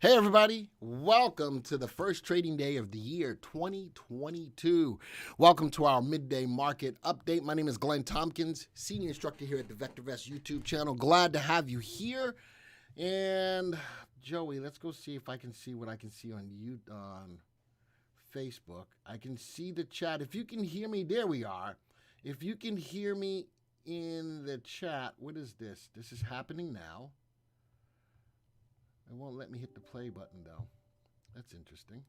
Hey everybody, welcome to the first trading day of the year 2022. Welcome to our midday market update. My name is Glenn Tompkins, senior instructor here at the VectorVest YouTube channel. Glad to have you here. And Joey, let's go see if I can see what I can see on Facebook. I can see the chat. If you can hear me, there we are. If you can hear me in the chat, what is this? This is happening now. It won't let me hit the play button though. That's interesting.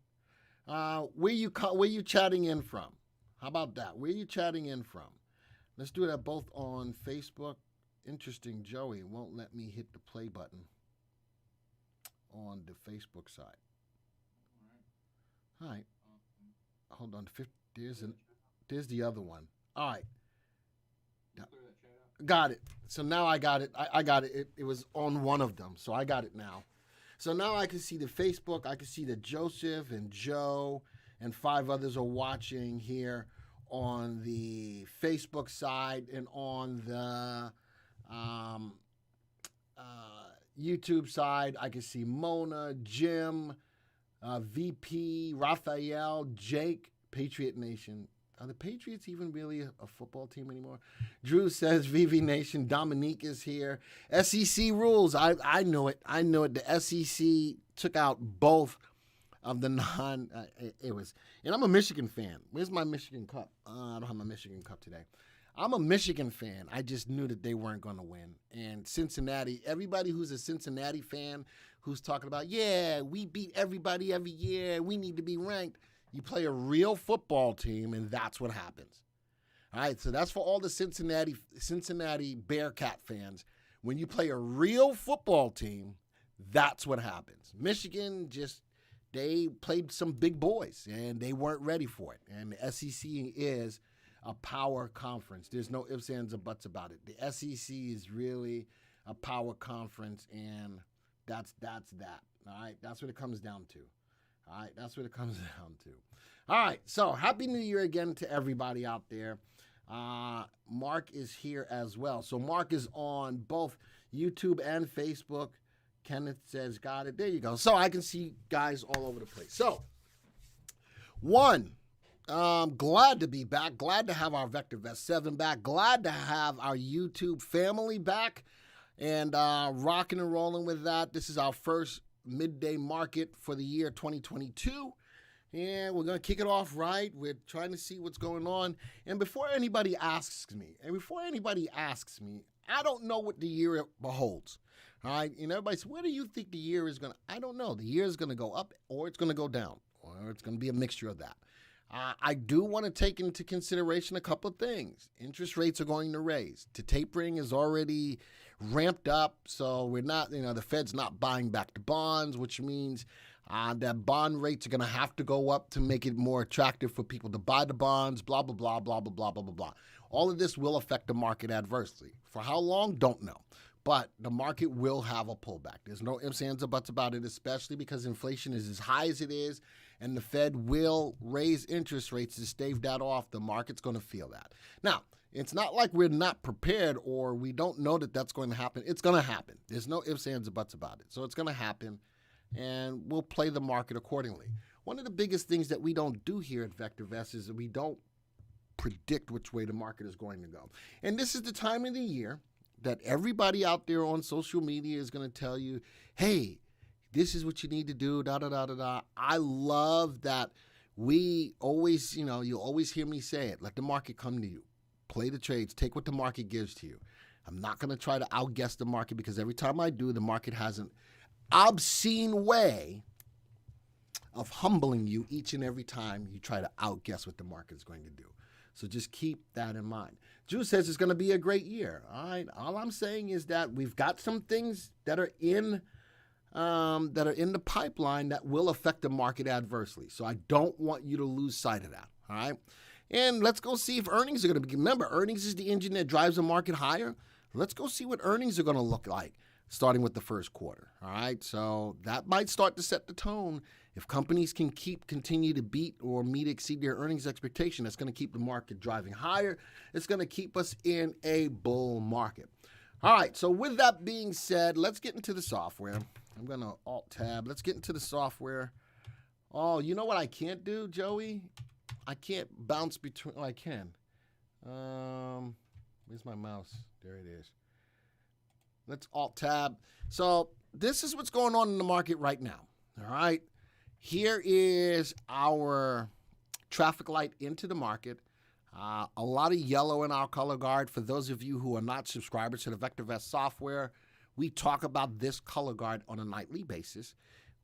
Where you chatting in from? How about that? Where you chatting in from? Let's do that both on Facebook. Interesting, Joey. It won't let me hit the play button on the Facebook side. All right. Hold on. There's the other one. All right. Got it. So now I got it. I got it. It was on one of them, so I got it now. So now I can see the Facebook. I can see that Joseph and Joe and 5 others are watching here on the Facebook side, and on the YouTube side, I can see Mona, Jim, VP, Raphael, Jake, Patriot Nation. Are the Patriots even really a football team anymore? Drew says VV Nation. Dominique is here. SEC rules. I know it. I know it. The SEC took out both of the non. And I'm a Michigan fan. Where's my Michigan cup? I don't have my Michigan cup today. I'm a Michigan fan. I just knew that they weren't going to win. And Cincinnati, everybody who's a Cincinnati fan who's talking about, yeah, we beat everybody every year, we need to be ranked. You play a real football team, and that's what happens. All right, so that's for all the Cincinnati Bearcat fans. When you play a real football team, that's what happens. Michigan they played some big boys, and they weren't ready for it. And the SEC is a power conference. There's no ifs, ands, or buts about it. The SEC is really a power conference, and that's that. All right, that's what it comes down to. All right, that's what it comes down to. All right, so Happy New Year again to everybody out there. Mark is here as well. So Mark is on both YouTube and Facebook. Kenneth says, got it. There you go. So I can see guys all over the place. So, glad to be back. Glad to have our VectorVest 7 back. Glad to have our YouTube family back and rocking and rolling with that. This is our first midday market for the year 2022, and we're going to kick it off right. We're trying to see what's going on. And before anybody asks me, I don't know what the year beholds. All right, and everybody says, where do you think the year is going to? I don't know. The year is going to go up, or it's going to go down, or it's going to be a mixture of that. I do want to take into consideration a couple of things. Interest rates are going to raise. The tapering is already ramped up, so we're not, the Fed's not buying back the bonds, which means that bond rates are going to have to go up to make it more attractive for people to buy the bonds, blah, blah, blah, blah, blah, blah, blah, blah, blah. All of this will affect the market adversely. For how long? Don't know. But the market will have a pullback. There's no ifs, ands, or buts about it, especially because inflation is as high as it is, and the Fed will raise interest rates to stave that off. The market's going to feel that. Now, it's not like we're not prepared or we don't know that that's going to happen. It's going to happen. There's no ifs, ands, or buts about it. So it's going to happen, and we'll play the market accordingly. One of the biggest things that we don't do here at VectorVest is that we don't predict which way the market is going to go. And this is the time of the year that everybody out there on social media is going to tell you, hey, this is what you need to do, da-da-da-da-da. I love that we always, you always hear me say it. Let the market come to you. Play the trades. Take what the market gives to you. I'm not going to try to outguess the market, because every time I do, the market has an obscene way of humbling you each and every time you try to outguess what the market is going to do. So just keep that in mind. Drew says it's going to be a great year. All right. All I'm saying is that we've got some things that are in the pipeline that will affect the market adversely. So I don't want you to lose sight of that. All right. And let's go see if earnings are going to be. Remember, earnings is the engine that drives the market higher. Let's go see what earnings are going to look like starting with the first quarter. All right. So that might start to set the tone. If companies can continue to beat or meet, exceed their earnings expectation, that's going to keep the market driving higher. It's going to keep us in a bull market. All right. So with that being said, let's get into the software. I'm going to Alt-Tab. Let's get into the software. Oh, you know what I can't do, Joey? I can't bounce between. Oh, I can. Where's my mouse? There it is. Let's Alt-Tab. So this is what's going on in the market right now. All right. Here is our traffic light into the market. A lot of yellow in our color guard. For those of you who are not subscribers to the VectorVest software, we talk about this color guard on a nightly basis.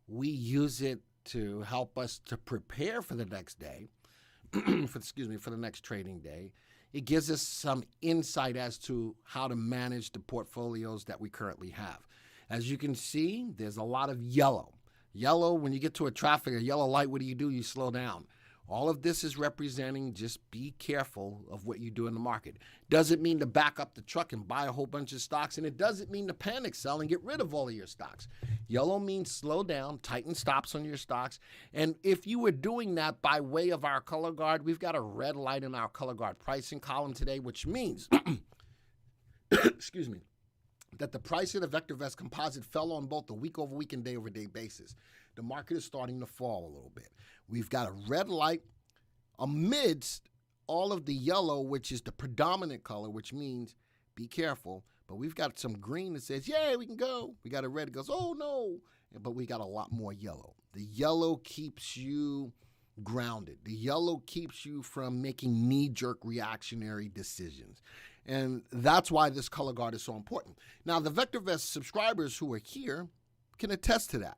We use it to help us to prepare for the next day, for the next trading day. It gives us some insight as to how to manage the portfolios that we currently have. As you can see, there's a lot of yellow. Yellow, when you get to a yellow light, what do? You slow down. All of this is representing just be careful of what you do in the market. Doesn't mean to back up the truck and buy a whole bunch of stocks, and it doesn't mean to panic sell and get rid of all of your stocks. Yellow means slow down, tighten stops on your stocks. And if you were doing that by way of our color guard, we've got a red light in our color guard pricing column today, which means, that the price of the VectorVest composite fell on both the week-over-week and day-over-day basis. The market is starting to fall a little bit. We've got a red light amidst all of the yellow, which is the predominant color, which means be careful. But we've got some green that says, yay, we can go. We got a red that goes, oh, no. But we got a lot more yellow. The yellow keeps you grounded. The yellow keeps you from making knee-jerk reactionary decisions. And that's why this color guard is so important. Now, the VectorVest subscribers who are here can attest to that.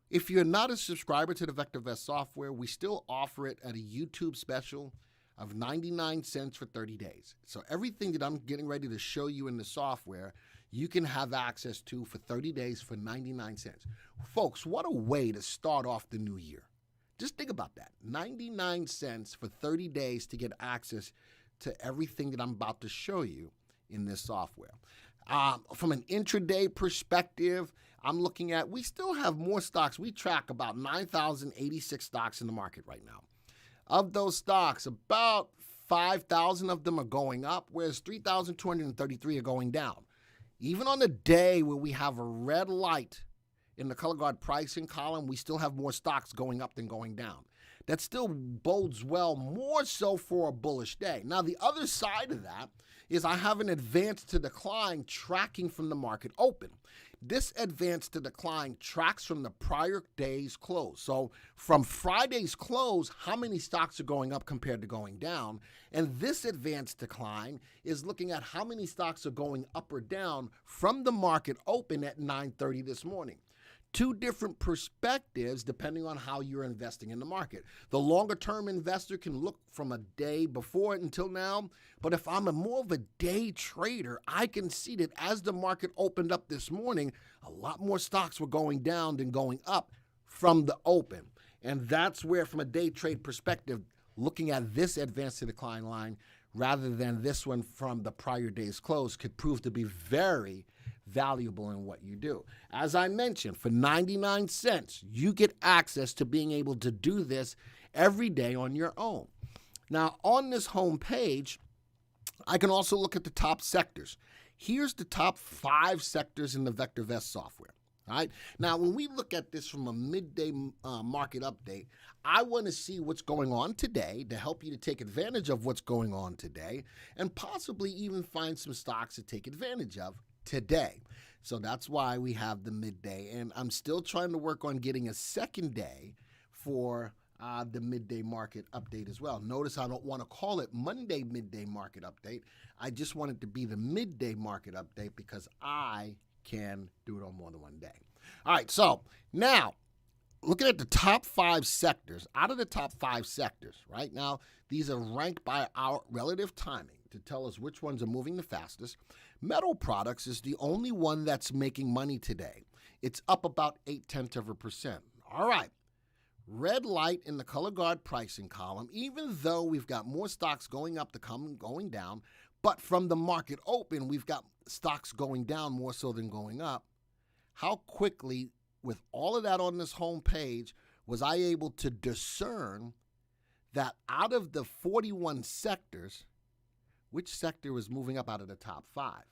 If you're not a subscriber to the VectorVest software, we still offer it at a YouTube special of 99 cents for 30 days. So everything that I'm getting ready to show you in the software, you can have access to for 30 days for 99 cents. Folks, what a way to start off the new year. Just think about that. 99 cents for 30 days to get access to everything that I'm about to show you in this software. From an intraday perspective, I'm looking at, we still have more stocks. We track about 9,086 stocks in the market right now. Of those stocks, about 5,000 of them are going up, whereas 3,233 are going down. Even on the day where we have a red light in the color guard pricing column, we still have more stocks going up than going down. That still bodes well, more so for a bullish day. Now, the other side of that is I have an advance to decline tracking from the market open. This advance to decline tracks from the prior day's close. So from Friday's close, how many stocks are going up compared to going down? And this advance decline is looking at how many stocks are going up or down from the market open at 9:30 this morning. Two different perspectives depending on how you're investing in the market. The longer-term investor can look from a day before until now, but if I'm more of a day trader, I can see that as the market opened up this morning, a lot more stocks were going down than going up from the open. And that's where, from a day trade perspective, looking at this advance to decline line rather than this one from the prior day's close could prove to be very valuable in what you do. As I mentioned, for 99 cents, you get access to being able to do this every day on your own. Now, on this home page, I can also look at the top sectors. Here's the top 5 sectors in the VectorVest software. All right. Now, when we look at this from a midday market update, I want to see what's going on today to help you to take advantage of what's going on today and possibly even find some stocks to take advantage of today. So that's why we have the midday. And I'm still trying to work on getting a second day for the midday market update as well. Notice I don't want to call it Monday midday market update. I just want it to be the midday market update because I can do it on more than one day. All right, so now looking at the top 5 sectors, out of the top 5 sectors, right now, these are ranked by our relative timing to tell us which ones are moving the fastest. Metal products is the only one that's making money today. It's up about 0.8%. All right, red light in the color guard pricing column, even though we've got more stocks going up than going down, but from the market open, we've got stocks going down more so than going up. How quickly, with all of that on this home page, was I able to discern that out of the 41 sectors, which sector was moving up out of the top 5?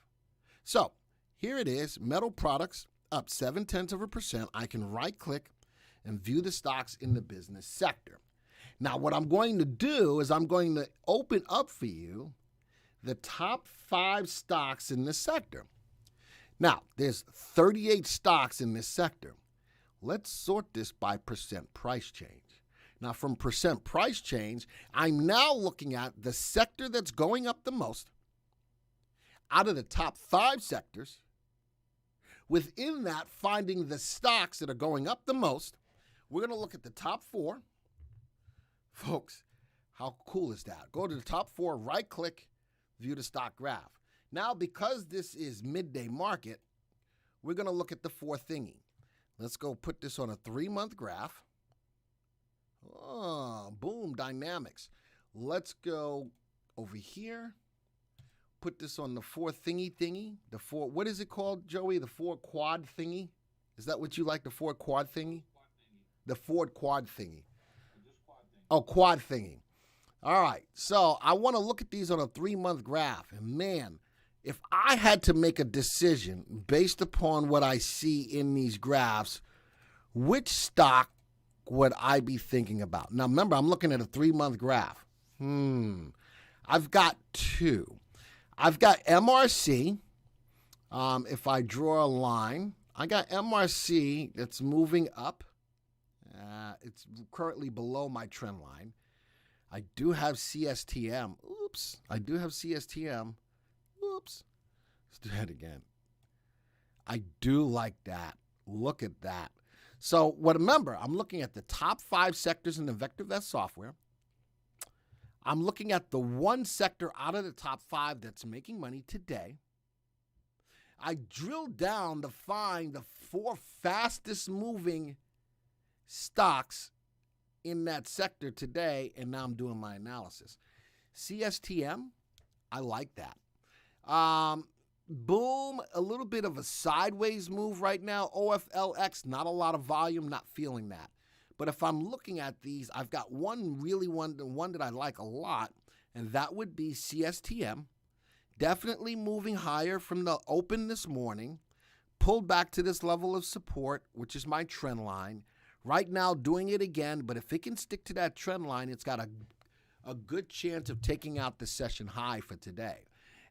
So here it is, metal products up 0.7%, I can right-click and view the stocks in the business sector. Now, what I'm going to do is I'm going to open up for you the top 5 stocks in this sector. Now, there's 38 stocks in this sector. Let's sort this by percent price change. Now, from percent price change, I'm now looking at the sector that's going up the most out of the top 5 sectors. Within that, finding the stocks that are going up the most. We're going to look at the top 4. Folks, how cool is that? Go to the top 4, right-click, view the stock graph. Now, because this is midday market, we're going to look at the 4 thingy. Let's go put this on a 3-month graph. Oh, boom, dynamics. Let's go over here. Put this on the 4 thingy. The 4, what is it called, Joey? The 4 quad thingy? Is that what you like, the 4 quad thingy? The 4 quad thingy. Oh, quad thingy. All right, so I want to look at these on a 3-month graph. And man, if I had to make a decision based upon what I see in these graphs, which stock would I be thinking about? Now, remember, I'm looking at a 3-month graph. I've got 2. I've got MRC. If I draw a line, I got MRC that's moving up. It's currently below my trend line. I do have CSTM. Oops. I do have CSTM. Oops. Let's do that again. I do like that. Look at that. So remember, I'm looking at the top 5 sectors in the VectorVest software. I'm looking at the 1 sector out of the top 5 that's making money today. I drilled down to find the 4 fastest moving stocks in that sector today, and now I'm doing my analysis. CSTM, I like that. Boom, a little bit of a sideways move right now. OFLX, not a lot of volume, not feeling that. But if I'm looking at these, I've got one that I like a lot, and that would be CSTM. Definitely moving higher from the open this morning. Pulled back to this level of support, which is my trend line. Right now, doing it again, but if it can stick to that trend line, it's got a good chance of taking out the session high for today.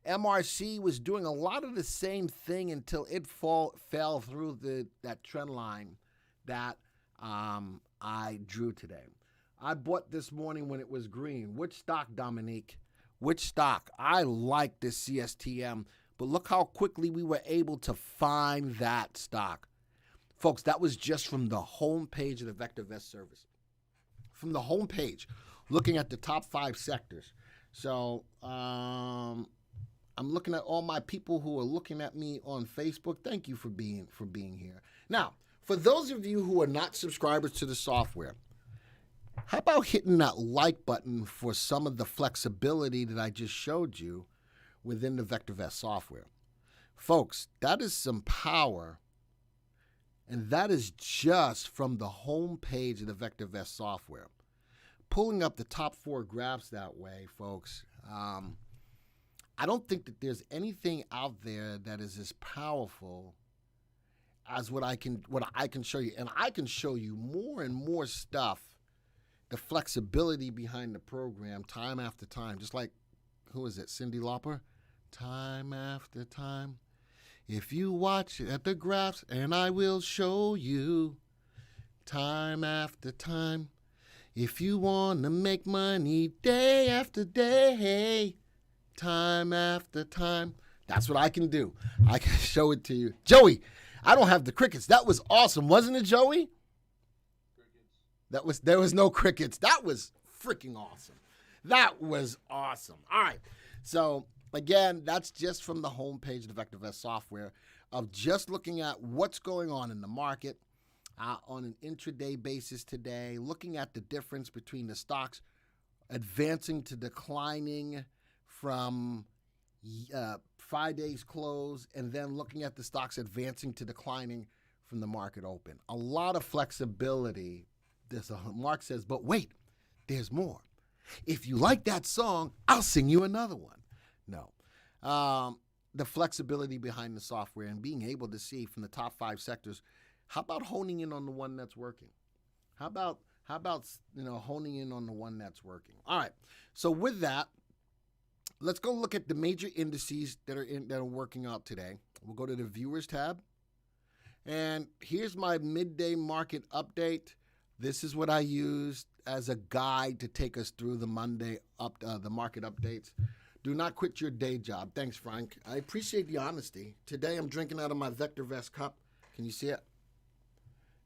MRC was doing a lot of the same thing until it fell through that trend line that I drew today. I bought this morning when it was green. Which stock, Dominique? Which stock? I like this CSTM, but look how quickly we were able to find that stock. Folks, that was just from the home page of the VectorVest service. From the home page, looking at the top 5 sectors. So I'm looking at all my people who are looking at me on Facebook. Thank you for being here. Now, for those of you who are not subscribers to the software, how about hitting that like button for some of the flexibility that I just showed you within the VectorVest software? Folks, that is some power. And that is just from the home page of the VectorVest software. Pulling up the top 4 graphs that way, folks, I don't think that there's anything out there that is as powerful as what I can show you. And I can show you more and more stuff, the flexibility behind the program time after time. Just like, who is it, Cyndi Lauper? Time after time. If you watch at the graphs, and I will show you time after time. If you want to make money day after day, time after time. That's what I can do. I can show it to you. Joey, I don't have the crickets. That was awesome, wasn't it, Joey? Crickets. There was no crickets. That was freaking awesome. That was awesome. All right. So, again, that's just from the homepage of the VectorVest software of just looking at what's going on in the market on an intraday basis today, looking at the difference between the stocks advancing to declining from Friday's close, and then looking at the stocks advancing to declining from the market open. A lot of flexibility. Mark says, but wait, there's more. If you like that song, I'll sing you another one. No. the flexibility behind the software and being able to see from the top 5 sectors, how about honing in on the one that's working? How about honing in on the one that's working? All right. So with that, let's go look at the major indices that are working out today. We'll go to the viewers tab. And here's my midday market update. This is what I used as a guide to take us through the Monday the market updates. Do not quit your day job. Thanks, Frank. I appreciate the honesty. Today I'm drinking out of my VectorVest cup. Can you see it?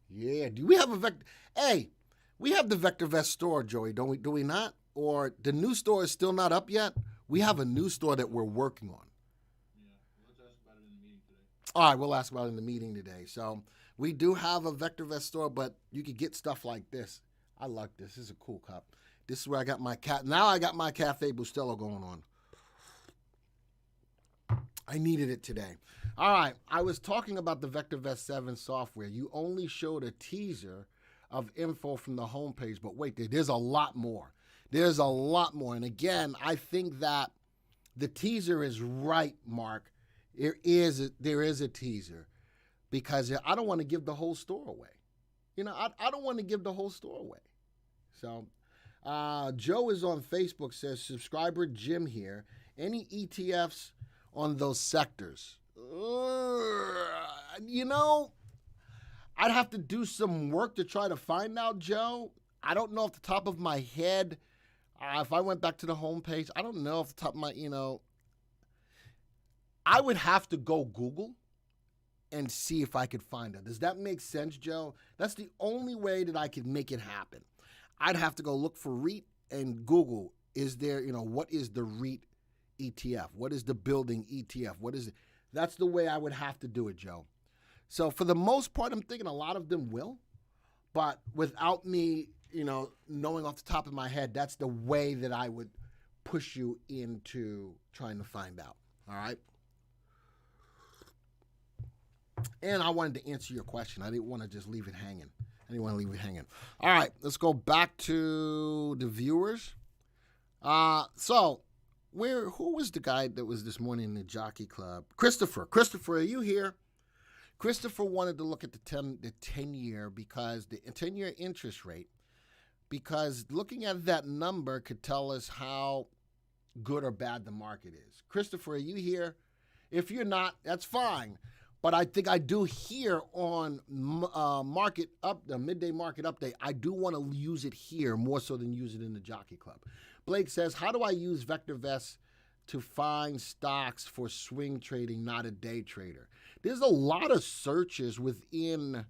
Yeah. Do we have a Vector? Hey, we have the VectorVest store, Joey, don't we? Do we not? Or the new store is still not up yet? We have a new store that we're working on. Yeah, let's ask about it in the meeting today. All right, we'll ask about it in the meeting today. So we do have a VectorVest store, but you could get stuff like this. I like this. This is a cool cup. This is where I got my now I got my Cafe Bustelo going on. I needed it today. All right, I was talking about the VectorVest 7 software. You only showed a teaser of info from the homepage, but wait, there's a lot more. There's a lot more. And again, I think that the teaser is right, Mark. There is a teaser because I don't want to give the whole store away. I don't want to give the whole store away. So Joe is on Facebook, says, subscriber Jim here. Any ETFs on those sectors? I'd have to do some work to try to find out, Joe. I don't know off the top of my head. If I went back to the homepage, I don't know off the top of my, I would have to go Google and see if I could find it. Does that make sense, Joe? That's the only way that I could make it happen. I'd have to go look for REIT and Google, is there, what is the REIT ETF? What is the building ETF? What is it? That's the way I would have to do it, Joe. So for the most part, I'm thinking a lot of them will, but without me, knowing off the top of my head, that's the way that I would push you into trying to find out. All right. And I wanted to answer your question. I didn't want to just leave it hanging. All right, let's go back to the viewers. Who was the guy that was this morning in the Jockey Club? Christopher, are you here? Christopher wanted to look at the 10-year because the 10-year interest rate, because looking at that number could tell us how good or bad the market is. Christopher, are you here? If you're not, that's fine. But I think I do here on the midday market update, I do want to use it here more so than use it in the Jockey Club. Blake says, how do I use VectorVest to find stocks for swing trading, not a day trader? There's a lot of searches within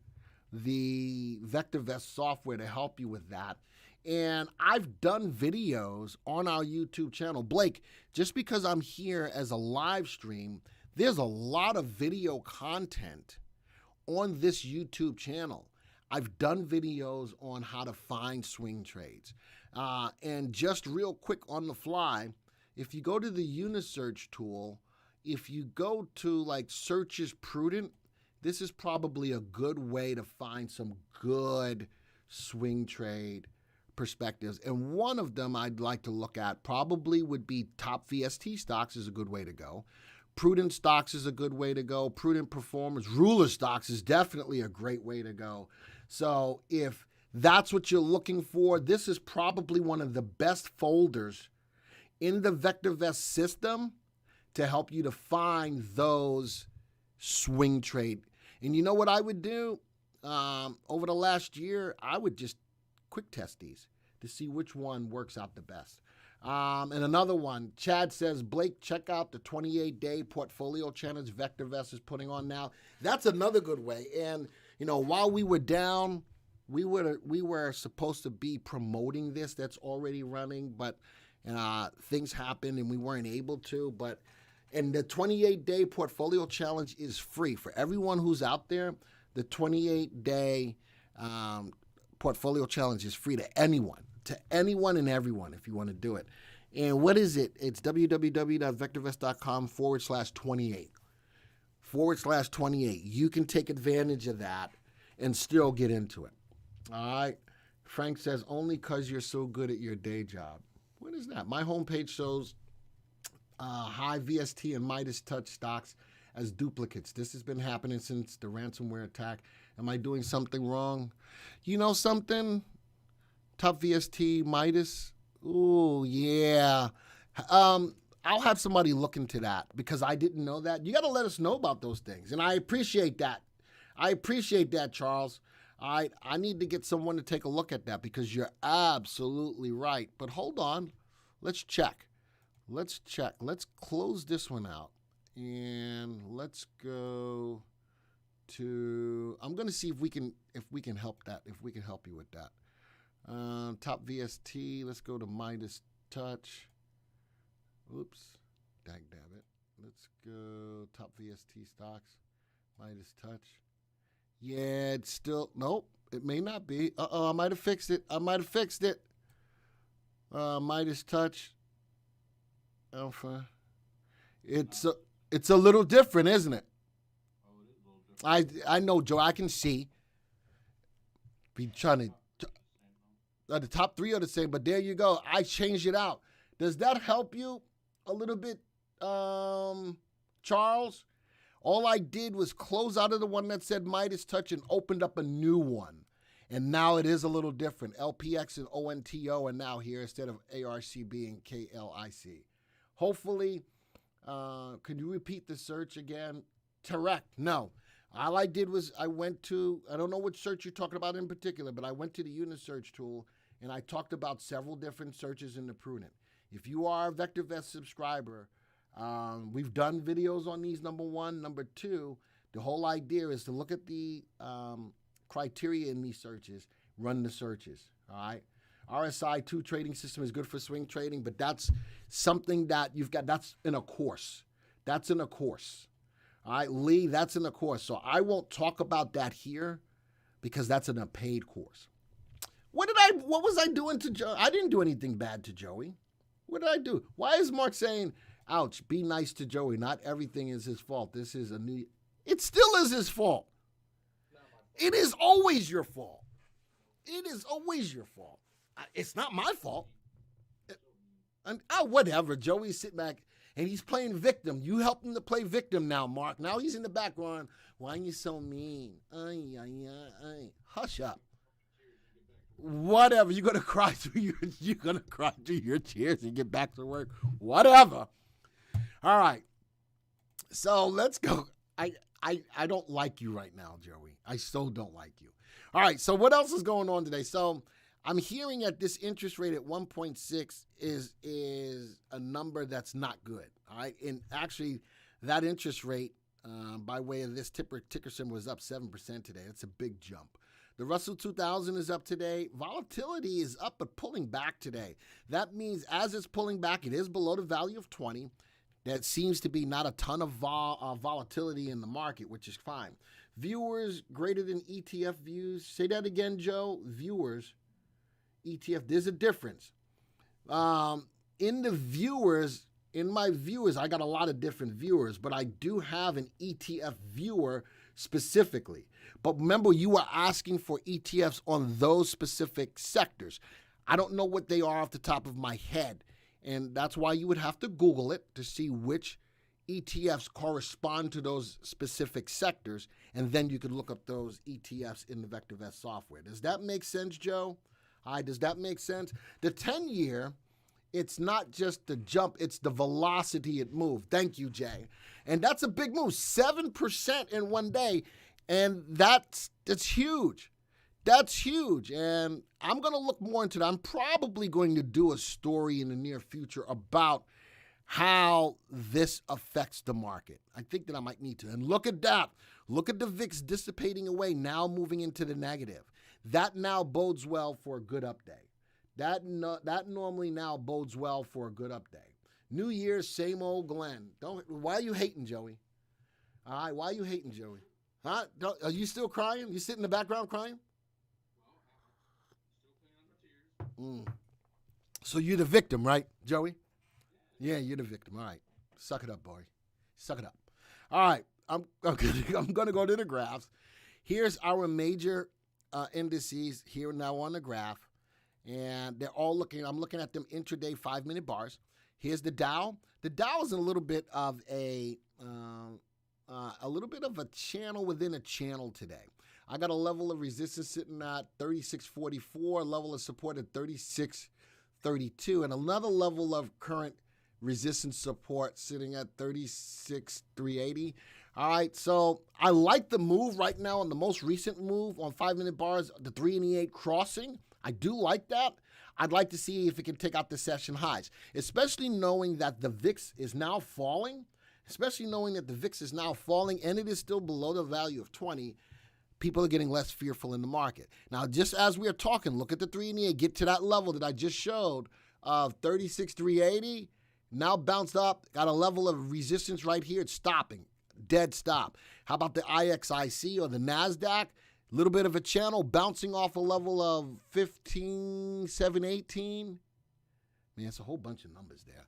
the VectorVest software to help you with that. And I've done videos on our YouTube channel. Blake, just because I'm here as a live stream, there's a lot of video content on this YouTube channel. I've done videos on how to find swing trades. And just real quick on the fly, if you go to the Unisearch tool, if you go to like search is prudent, this is probably a good way to find some good swing trade perspectives. And one of them I'd like to look at probably would be top VST stocks is a good way to go. Prudent stocks is a good way to go. Prudent performance, ruler stocks is definitely a great way to go. So if that's what you're looking for, this is probably one of the best folders in the VectorVest system to help you to find those swing trade. And you know what I would do? Over the last year, I would just quick test these to see which one works out the best. And another one, Chad says, Blake, check out the 28-day portfolio challenge VectorVest is putting on now. That's another good way. And, while we were down, we were supposed to be promoting this that's already running, but things happened and we weren't able to. And the 28-day portfolio challenge is free for everyone who's out there. The 28-day portfolio challenge is free to anyone and everyone if you want to do it. And what is it? It's www.vectorvest.com/28. You can take advantage of that and still get into it. All right. Frank says, only because you're so good at your day job. What is that? My homepage shows high VST and Midas Touch stocks as duplicates. This has been happening since the ransomware attack. Am I doing something wrong? You know something? Top VST, Midas. Ooh, yeah. I'll have somebody look into that because I didn't know that. You got to let us know about those things, and I appreciate that. I appreciate that, Charles. I need to get someone to take a look at that because you're absolutely right. But hold on. Let's check. Let's check. Let's close this one out. And let's go to, I'm going to see if we can help that, if we can help you with that. Top VST, let's go to Midas Touch. Oops, dag it. Let's go top VST stocks, Midas Touch. Yeah, it's still, nope, it may not be. I might have fixed it. Midas Touch, Alpha. It's a little different, isn't it? Oh, it is a little different. I know, Joe. I can see. Be trying to. The top three are the same, but there you go. I changed it out. Does that help you a little bit, Charles? All I did was close out of the one that said Midas Touch and opened up a new one. And now it is a little different. LPX and ONTO are now here instead of ARCB and KLIC. Hopefully, could you repeat the search again? Correct. No. All I did was I went to, I don't know which search you're talking about in particular, but I went to the Unisearch tool and I talked about several different searches in the prudent. If you are a VectorVest subscriber, we've done videos on these, number one. Number two, the whole idea is to look at the criteria in these searches, run the searches, all right? RSI 2 trading system is good for swing trading, but that's something that you've got, that's in a course. That's in a course. All right, Lee, that's in a course. So I won't talk about that here because that's in a paid course. What was I doing to Joe? I didn't do anything bad to Joey. What did I do? Why is Mark saying, ouch, be nice to Joey? Not everything is his fault. This is it still is his fault. It is always your fault. It is always your fault. It's not my fault. Whatever. Joey's sitting back and he's playing victim. You helped him to play victim now, Mark. Now he's in the background. Why are you so mean? Hush up. Whatever. You're gonna cry through your tears and get back to work. Whatever. All right. So let's go. I don't like you right now, Joey. I so don't like you. All right. So what else is going on today? So I'm hearing that this interest rate at 1.6 is a number that's not good. All right. And actually, that interest rate, by way of this ticker symbol, is up 7% today. That's a big jump. The Russell 2000 is up today. Volatility is up but pulling back today. That means as it's pulling back, it is below the value of 20. That seems to be not a ton of volatility in the market, which is fine. Viewers greater than ETF views. Say that again, Joe. Viewers, ETF. There's a difference. In my viewers, I got a lot of different viewers, but I do have an ETF viewer specifically. But remember, you were asking for ETFs on those specific sectors. I don't know what they are off the top of my head. And that's why you would have to Google it to see which ETFs correspond to those specific sectors. And then you could look up those ETFs in the VectorVest software. Does that make sense, Joe? Hi, does that make sense? The 10-year, it's not just the jump, it's the velocity it moved. Thank you, Jay. And that's a big move, 7% in one day. And that's huge. That's huge. And I'm going to look more into that. I'm probably going to do a story in the near future about how this affects the market. I think that I might need to. And look at that. Look at the VIX dissipating away, now moving into the negative. That now bodes well for a good up day. That normally now bodes well for a good up day. New Year's, same old Glenn. Why are you hating, Joey? All right, why are you hating, Joey? Huh? Are you still crying? You sit in the background crying? So you're the victim, right, Joey? Yeah, you're the victim. All right. Suck it up, boy. Suck it up. All right. I'm going to go to the graphs. Here's our major indices here now on the graph. And they're all I'm looking at them intraday 5-minute bars. Here's the Dow. The Dow is a little bit of a channel within a channel today. I got a level of resistance sitting at 36.44, a level of support at 36.32, and another level of current resistance support sitting at 36.380. All right, so I like the move right now on the most recent move on 5-minute bars, the 3 and the 8 crossing. I do like that. I'd like to see if it can take out the session highs, especially knowing that the VIX is now falling, and it is still below the value of 20. People are getting less fearful in the market. Now, just as we are talking, look at the 3 and the 8, get to that level that I just showed of 36.380. Now bounced up, got a level of resistance right here. It's stopping, dead stop. How about the IXIC or the NASDAQ? A little bit of a channel bouncing off a level of 15,718. Man, it's a whole bunch of numbers there.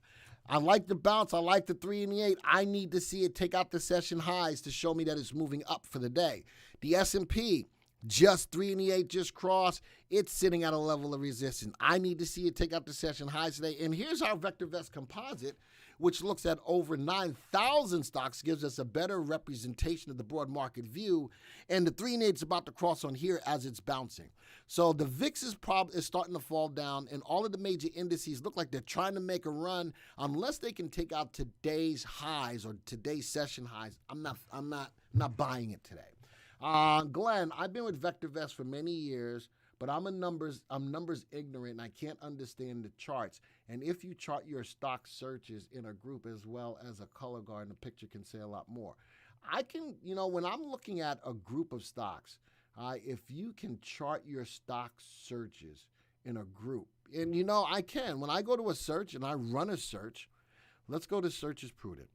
I like the bounce. I like the 3 and the 8. I need to see it take out the session highs to show me that it's moving up for the day. The S&P, just 3 and the 8 just crossed. It's sitting at a level of resistance. I need to see it take out the session highs today. And here's our VectorVest composite, which looks at over 9,000 stocks, gives us a better representation of the broad market view. And the 3 and 8 is about to cross on here as it's bouncing. So the VIX is starting to fall down, and all of the major indices look like they're trying to make a run. Unless they can take out today's highs or today's session highs, I'm not buying it today. Glenn, I've been with VectorVest for many years, but I'm numbers ignorant, and I can't understand the charts. And if you chart your stock searches in a group as well as a color guard, the picture can say a lot more. I can, when I'm looking at a group of stocks, if you can chart your stock searches in a group, and I can. When I go to a search and I run a search, let's go to search is prudent.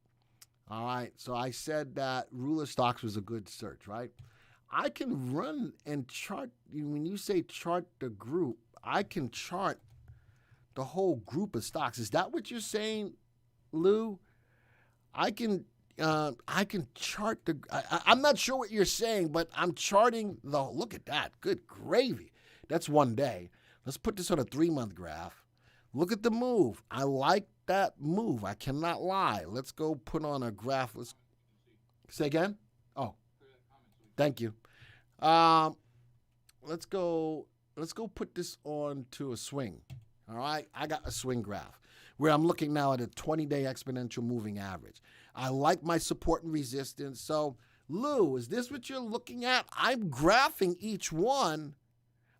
All right, so I said that ruler stocks was a good search, right? I can run and chart. When you say chart the group, I can chart the whole group of stocks. Is that what you're saying, Lou? I can chart the. I'm not sure what you're saying, but I'm charting the. Look at that, good gravy. That's one day. Let's put this on a 3-month graph. Look at the move. I like that move. I cannot lie. Let's go put on a graph. Let's say again. Oh, thank you. Let's go put this on to a swing. All right, I got a swing graph where I'm looking now at a 20-day exponential moving average. I like my support and resistance. So, Lou, is this what you're looking at? I'm graphing each one.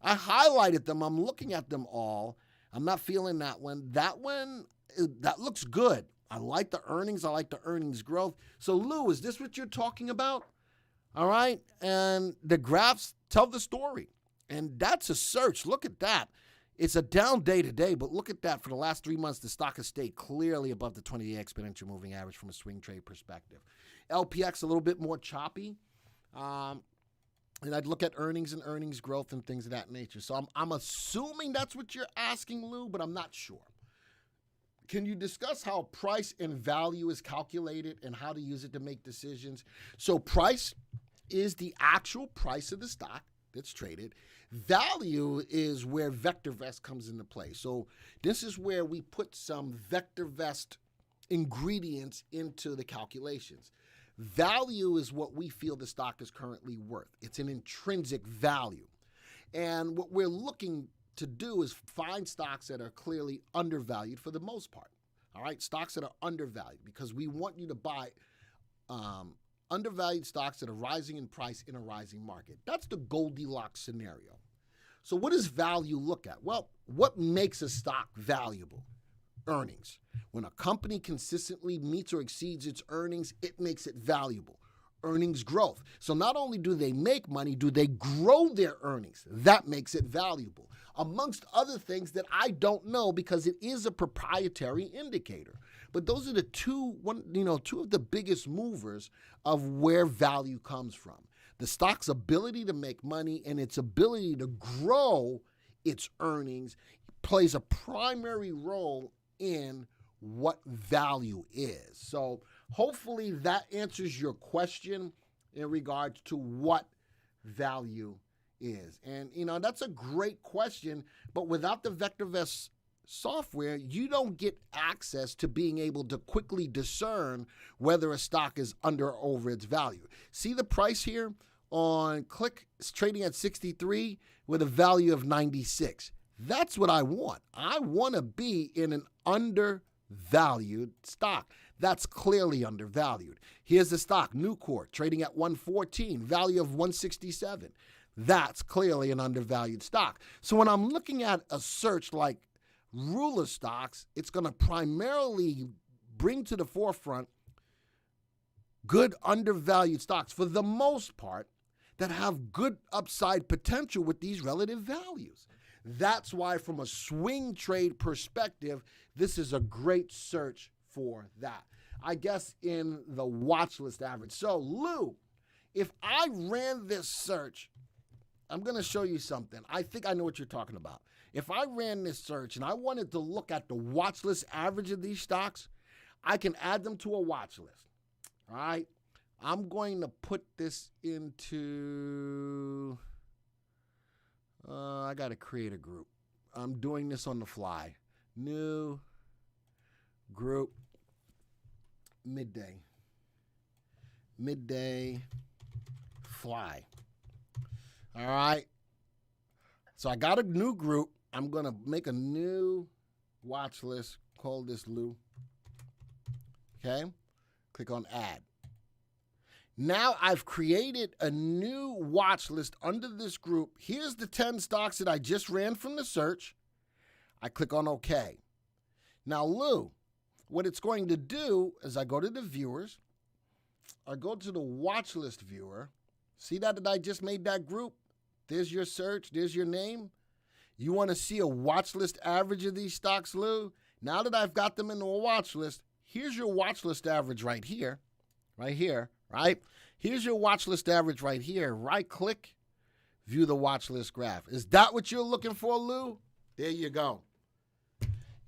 I highlighted them. I'm looking at them all. I'm not feeling that one. That looks good. I like the earnings. I like the earnings growth. So, Lou, is this what you're talking about? All right. And the graphs tell the story. And that's a search. Look at that. It's a down day today, but look at that. For the last 3 months, the stock has stayed clearly above the 20-day exponential moving average from a swing trade perspective. LPX a little bit more choppy. And I'd look at earnings and earnings growth and things of that nature. So I'm assuming that's what you're asking, Lou, but I'm not sure. Can you discuss how price and value is calculated and how to use it to make decisions? So price is the actual price of the stock that's traded. Value is where VectorVest comes into play. So this is where we put some VectorVest ingredients into the calculations. Value is what we feel the stock is currently worth. It's an intrinsic value. And what we're looking to do is find stocks that are clearly undervalued for the most part. All right, stocks that are undervalued, because we want you to buy undervalued stocks that are rising in price in a rising market. That's the Goldilocks scenario. So what does value look at? Well, what makes a stock valuable? Earnings. When a company consistently meets or exceeds its earnings, it makes it valuable. Earnings growth. So not only do they make money, do they grow their earnings? That makes it valuable. Amongst other things that I don't know, because it is a proprietary indicator. But those are the two of the biggest movers of where value comes from. The stock's ability to make money and its ability to grow its earnings plays a primary role in what value is. So hopefully that answers your question in regards to what value is. And, that's a great question, but without the VectorVest software, you don't get access to being able to quickly discern whether a stock is under or over its value. See the price here on Click? It's trading at 63 with a value of 96. That's what I want. I want to be in an undervalued stock. That's clearly undervalued. Here's the stock, Nucor, trading at 114, value of 167. That's clearly an undervalued stock. So when I'm looking at a search like ruler stocks, it's going to primarily bring to the forefront good undervalued stocks for the most part that have good upside potential with these relative values. That's why from a swing trade perspective, this is a great search for that. I guess in the watch list average. So Lou, if I ran this search, I'm going to show you something. I think I know what you're talking about. If I ran this search and I wanted to look at the watch list average of these stocks, I can add them to a watch list. All right. I'm going to put this into, I got to create a group. I'm doing this on the fly. New group, midday fly. All right. So I got a new group. I'm going to make a new watch list. Call this Lou. Okay. Click on add. Now I've created a new watch list under this group. Here's the 10 stocks that I just ran from the search. I click on OK. Now, Lou, what it's going to do is I go to the viewers. I go to the watch list viewer. See that I just made that group? There's your search. There's your name. You want to see a watch list average of these stocks, Lou? Now that I've got them into a watch list, here's your watch list average right here. Right here, right? Here's your watch list average right here. Right click, view the watch list graph. Is that what you're looking for, Lou? There you go.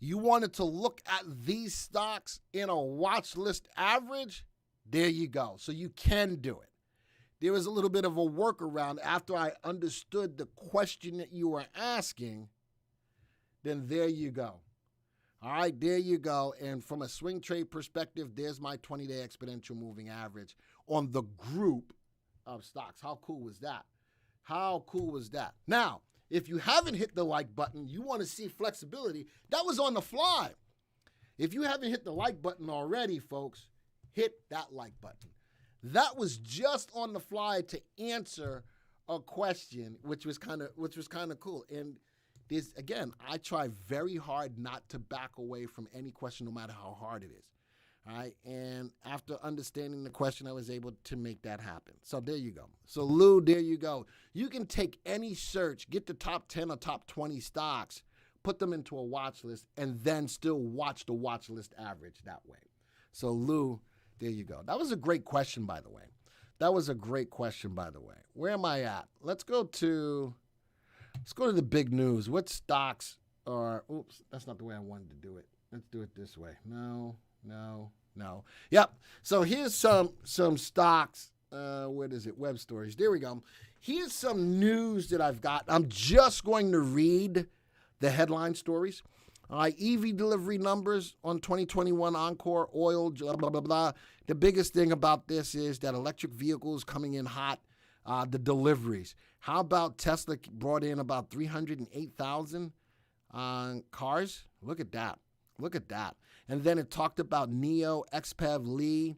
You wanted to look at these stocks in a watch list average? There you go. So you can do it. There was a little bit of a workaround after I understood the question that you were asking. Then there you go. All right, there you go. And from a swing trade perspective, there's my 20-day exponential moving average on the group of stocks. How cool was that? How cool was that? Now, if you haven't hit the like button, you want to see flexibility, that was on the fly. If you haven't hit the like button already, folks, hit that like button. That was just on the fly to answer a question, which was kind of cool. And this, again, I try very hard not to back away from any question, no matter how hard it is. All right. And after understanding the question, I was able to make that happen. So there you go. So Lou, there you go. You can take any search, get the top 10 or top 20 stocks, put them into a watch list, and then still watch the watch list average that way. So Lou, there you go. That was a great question, by the way. That was a great question, by the way. Where am I at? Let's go to the big news. What stocks are, oops, that's not the way I wanted to do it. Let's do it this way. No. Yep. So here's some stocks. What is it? Web stories. There we go. Here's some news that I've got. I'm just going to read the headline stories. All right, EV delivery numbers on 2021 Encore, oil, blah, blah, blah, blah. The biggest thing about this is that electric vehicles coming in hot, the deliveries. How about Tesla brought in about 308,000 cars? Look at that. Look at that. And then it talked about NIO, XPEV, Lee,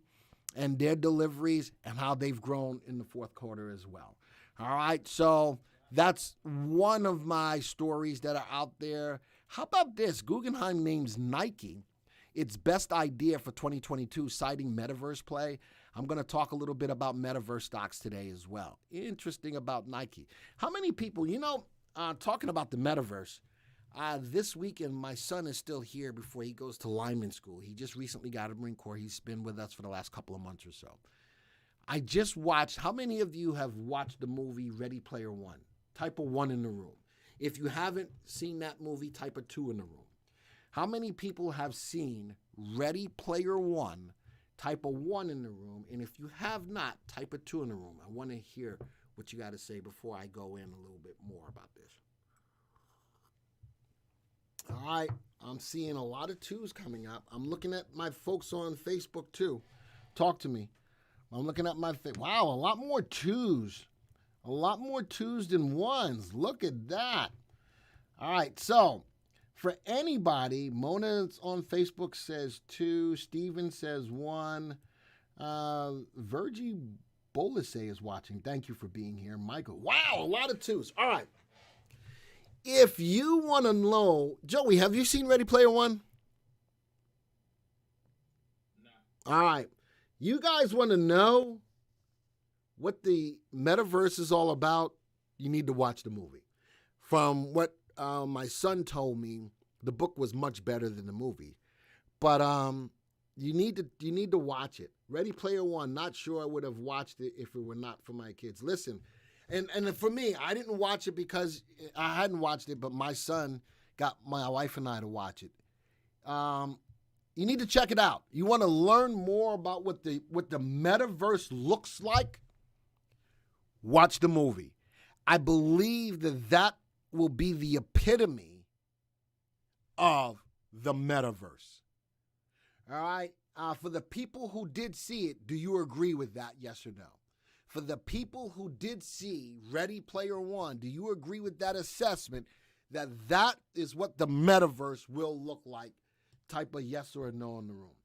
and their deliveries and how they've grown in the fourth quarter as well. All right, so that's one of my stories that are out there. How about this? Guggenheim names Nike its best idea for 2022, citing metaverse play. I'm going to talk a little bit about metaverse stocks today as well. Interesting about Nike. How many people, talking about the metaverse, this weekend, my son is still here before he goes to lineman school. He just recently got a Marine Corps. He's been with us for the last couple of months or so. I just watched, how many of you have watched the movie Ready Player One? Type a 1 in the room. If you haven't seen that movie, type a 2 in the room. How many people have seen Ready Player One? Type a 1 in the room. And if you have not, type a 2 in the room. I want to hear what you got to say before I go in a little bit more about this. All right. I'm seeing a lot of 2s coming up. I'm looking at my folks on Facebook too. Talk to me. I'm looking at wow, a lot more 2s. A lot more 2s than 1s. Look at that. All right, so for anybody, Mona on Facebook says 2. Steven says 1. Virgie Bolise is watching. Thank you for being here. Michael. Wow, a lot of 2s. All right. If you want to know, Joey, have you seen Ready Player One? No. All right. You guys want to know what the metaverse is all about? You need to watch the movie. From what my son told me, the book was much better than the movie. But you need to watch it. Ready Player One, not sure I would have watched it if it were not for my kids. Listen, and for me, I didn't watch it because I hadn't watched it, but my son got my wife and I to watch it. You need to check it out. You want to learn more about what the metaverse looks like? Watch the movie. I believe that will be the epitome of the metaverse. All right? For the people who did see it, do you agree with that, yes or no? For the people who did see Ready Player One, do you agree with that assessment that is what the metaverse will look like? Type a yes or a no in the room.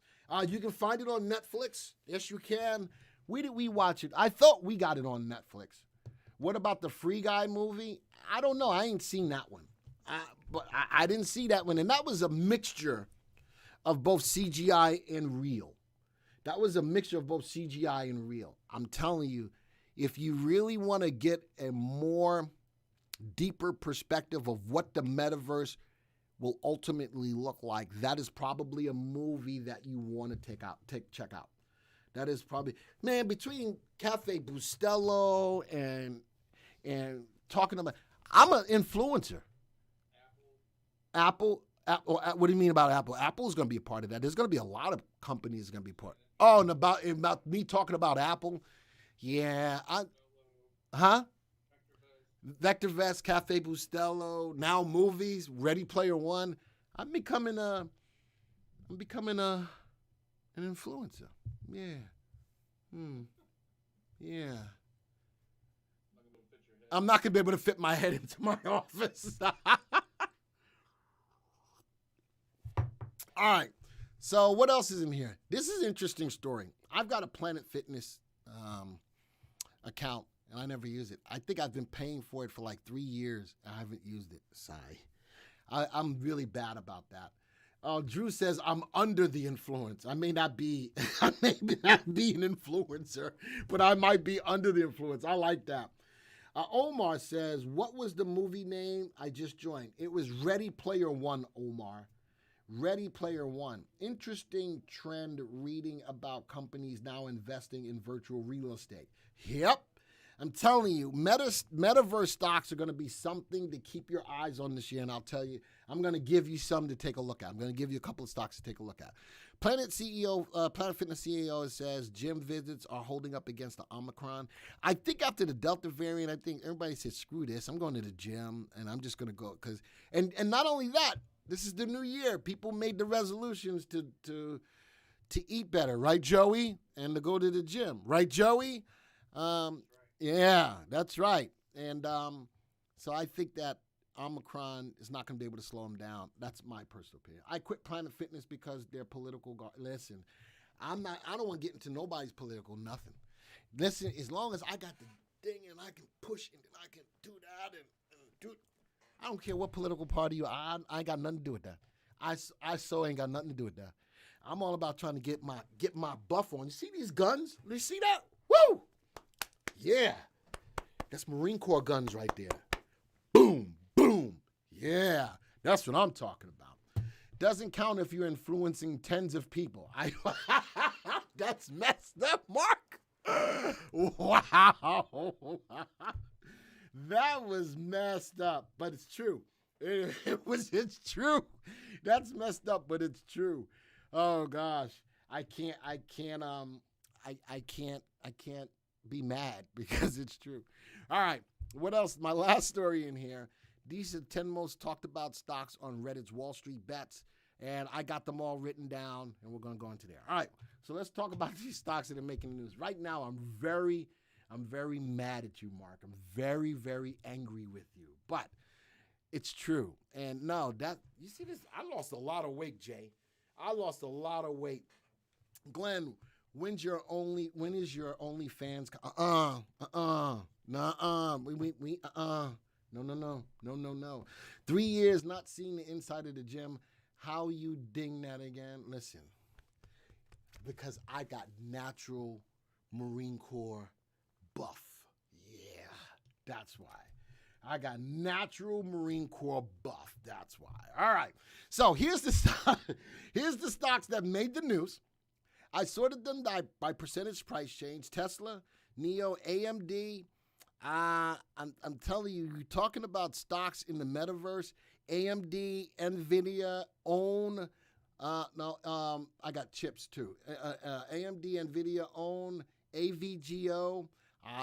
You can find it on Netflix. Yes, you can. Where did we watch it? I thought we got it on Netflix. What about the Free Guy movie? I don't know. I ain't seen that one. But I didn't see that one. And that was a mixture of both CGI and real. That was a mixture of both CGI and real. I'm telling you, if you really want to get a more deeper perspective of what the metaverse will ultimately look like, that is probably a movie that you want to check out. That is probably, man, between Cafe Bustelo and talking about, I'm an influencer. Apple, what do you mean about Apple? Apple's going to be a part of that. There's going to be a lot of companies going to be part. Oh, and about me talking about Apple? Yeah. VectorVest, Cafe Bustelo, now movies, Ready Player One. I'm becoming an influencer. Yeah. Yeah. I'm not going to be able to fit my head into my office. All right. So what else is in here? This is an interesting story. I've got a Planet Fitness account, and I never use it. I think I've been paying for it for like 3 years. I haven't used it. Sigh. I'm really bad about that. Drew says I'm under the influence. I may not be an influencer, but I might be under the influence. I like that. Omar says, what was the movie name? I just joined. It was Ready Player One, Omar. Ready Player One. Interesting trend reading about companies now investing in virtual real estate. Yep. I'm telling you, metaverse stocks are going to be something to keep your eyes on this year. And I'll tell you, I'm going to give you some to take a look at. I'm going to give you a couple of stocks to take a look at. Planet Fitness CEO says gym visits are holding up against the Omicron. I think after the Delta variant, I think everybody said, screw this. I'm going to the gym and I'm just going to go. And not only that, this is the new year. People made the resolutions to eat better. Right, Joey? And to go to the gym. Right, Joey? Yeah, that's right. And so I think that Omicron is not going to be able to slow them down. That's my personal opinion. I quit Planet Fitness because they're political. Listen, I don't want to get into nobody's political nothing. Listen, as long as I got the thing and I can push and I can do that and do it. I don't care what political party you are. I ain't got nothing to do with that. I so ain't got nothing to do with that. I'm all about trying to get my buff on. You see these guns? You see that? Woo! Yeah. That's Marine Corps guns right there. Boom, boom. Yeah. That's what I'm talking about. Doesn't count if you're influencing tens of people. That's messed up, Mark. Wow. That was messed up, but it's true. It's true. That's messed up, but it's true. Oh gosh. I can't be mad because it's true. All right. What else? My last story in here. These are 10 most talked about stocks on Reddit's Wall Street Bets, and I got them all written down, and we're going to go into there. All right, so let's talk about these stocks that are making the news. Right now, I'm very mad at you, Mark. I'm very, very angry with you, but it's true. And no, you see this? I lost a lot of weight, Jay. I lost a lot of weight. Glenn, when is your OnlyFans? No. 3 years not seeing the inside of the gym. How you ding that again? Listen, because I got natural Marine Corps buff. Yeah, that's why. I got natural Marine Corps buff. That's why. All right. So here's the stocks that made the news. I sorted them by percentage price change. Tesla, NIO, AMD. I'm telling you, you're talking about stocks in the metaverse. AMD, NVIDIA, OWN. I got chips too. AMD, NVIDIA, OWN, AVGO.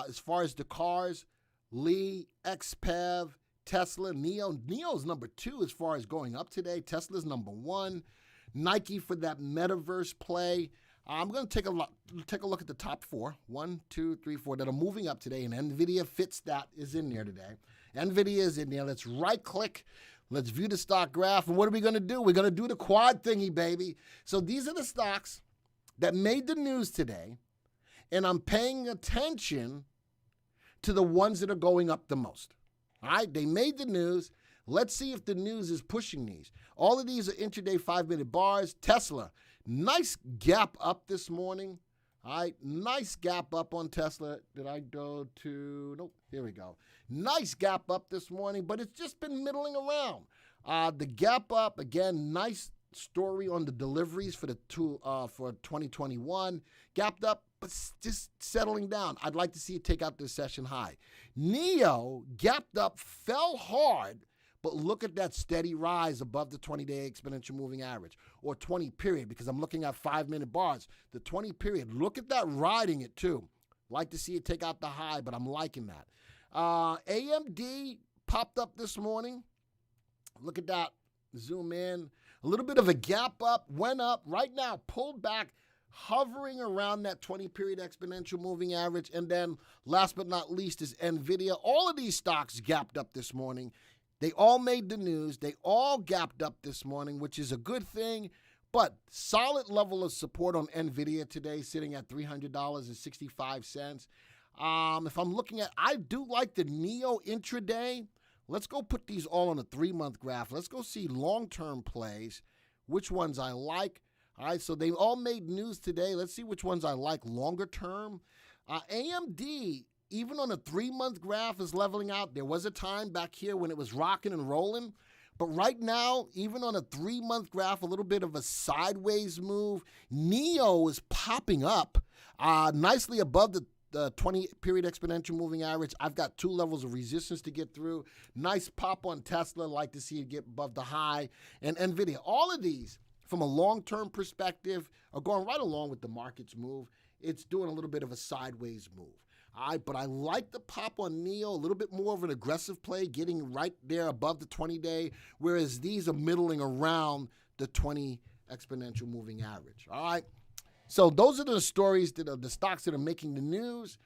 As far as the cars, Lee, XPEV, Tesla, NIO. NIO's number 2 as far as going up today. Tesla's number 1. Nike for that metaverse play. I'm going to take a look at the top 4. 1, 2, 3, 4 that are moving up today, and NVIDIA fits that, is in there today. NVIDIA is in there. Let's right-click. Let's view the stock graph. And what are we going to do? We're going to do the quad thingy, baby. So these are the stocks that made the news today, and I'm paying attention to the ones that are going up the most. All right? They made the news. Let's see if the news is pushing these. All of these are intraday 5-minute bars. Tesla, nice gap up this morning. All right, nice gap up on Tesla. Did I go to, nope, here we go. Nice gap up this morning, but it's just been middling around. The gap up, again, nice story on the deliveries for for 2021. Gapped up, but just settling down. I'd like to see it take out this session high. NIO gapped up, fell hard, but look at that steady rise above the 20-day exponential moving average, or 20 period, because I'm looking at 5-minute bars. The 20 period, look at that riding it too. Like to see it take out the high, but I'm liking that. AMD popped up this morning. Look at that. Zoom in. A little bit of a gap up, went up. Right now, pulled back, hovering around that 20-period exponential moving average. And then, last but not least, is NVIDIA. All of these stocks gapped up this morning. They all made the news. They all gapped up this morning, which is a good thing. But solid level of support on NVIDIA today, sitting at $300.65. If I'm looking at, I do like the NIO intraday. Let's go put these all on a 3-month graph. Let's go see long-term plays, which ones I like. All right, so they all made news today. Let's see which ones I like longer term. AMD, even on a 3-month graph, is leveling out. There was a time back here when it was rocking and rolling. But right now, even on a 3-month graph, a little bit of a sideways move. NIO is popping up nicely above the 20-period exponential moving average. I've got 2 levels of resistance to get through. Nice pop on Tesla. Like to see it get above the high. And NVIDIA. All of these, from a long-term perspective, are going right along with the market's move. It's doing a little bit of a sideways move. All right, but I like the pop on NIO, a little bit more of an aggressive play, getting right there above the 20-day, whereas these are middling around the 20 exponential moving average. All right, so those are the stories that are the stocks that are making the news.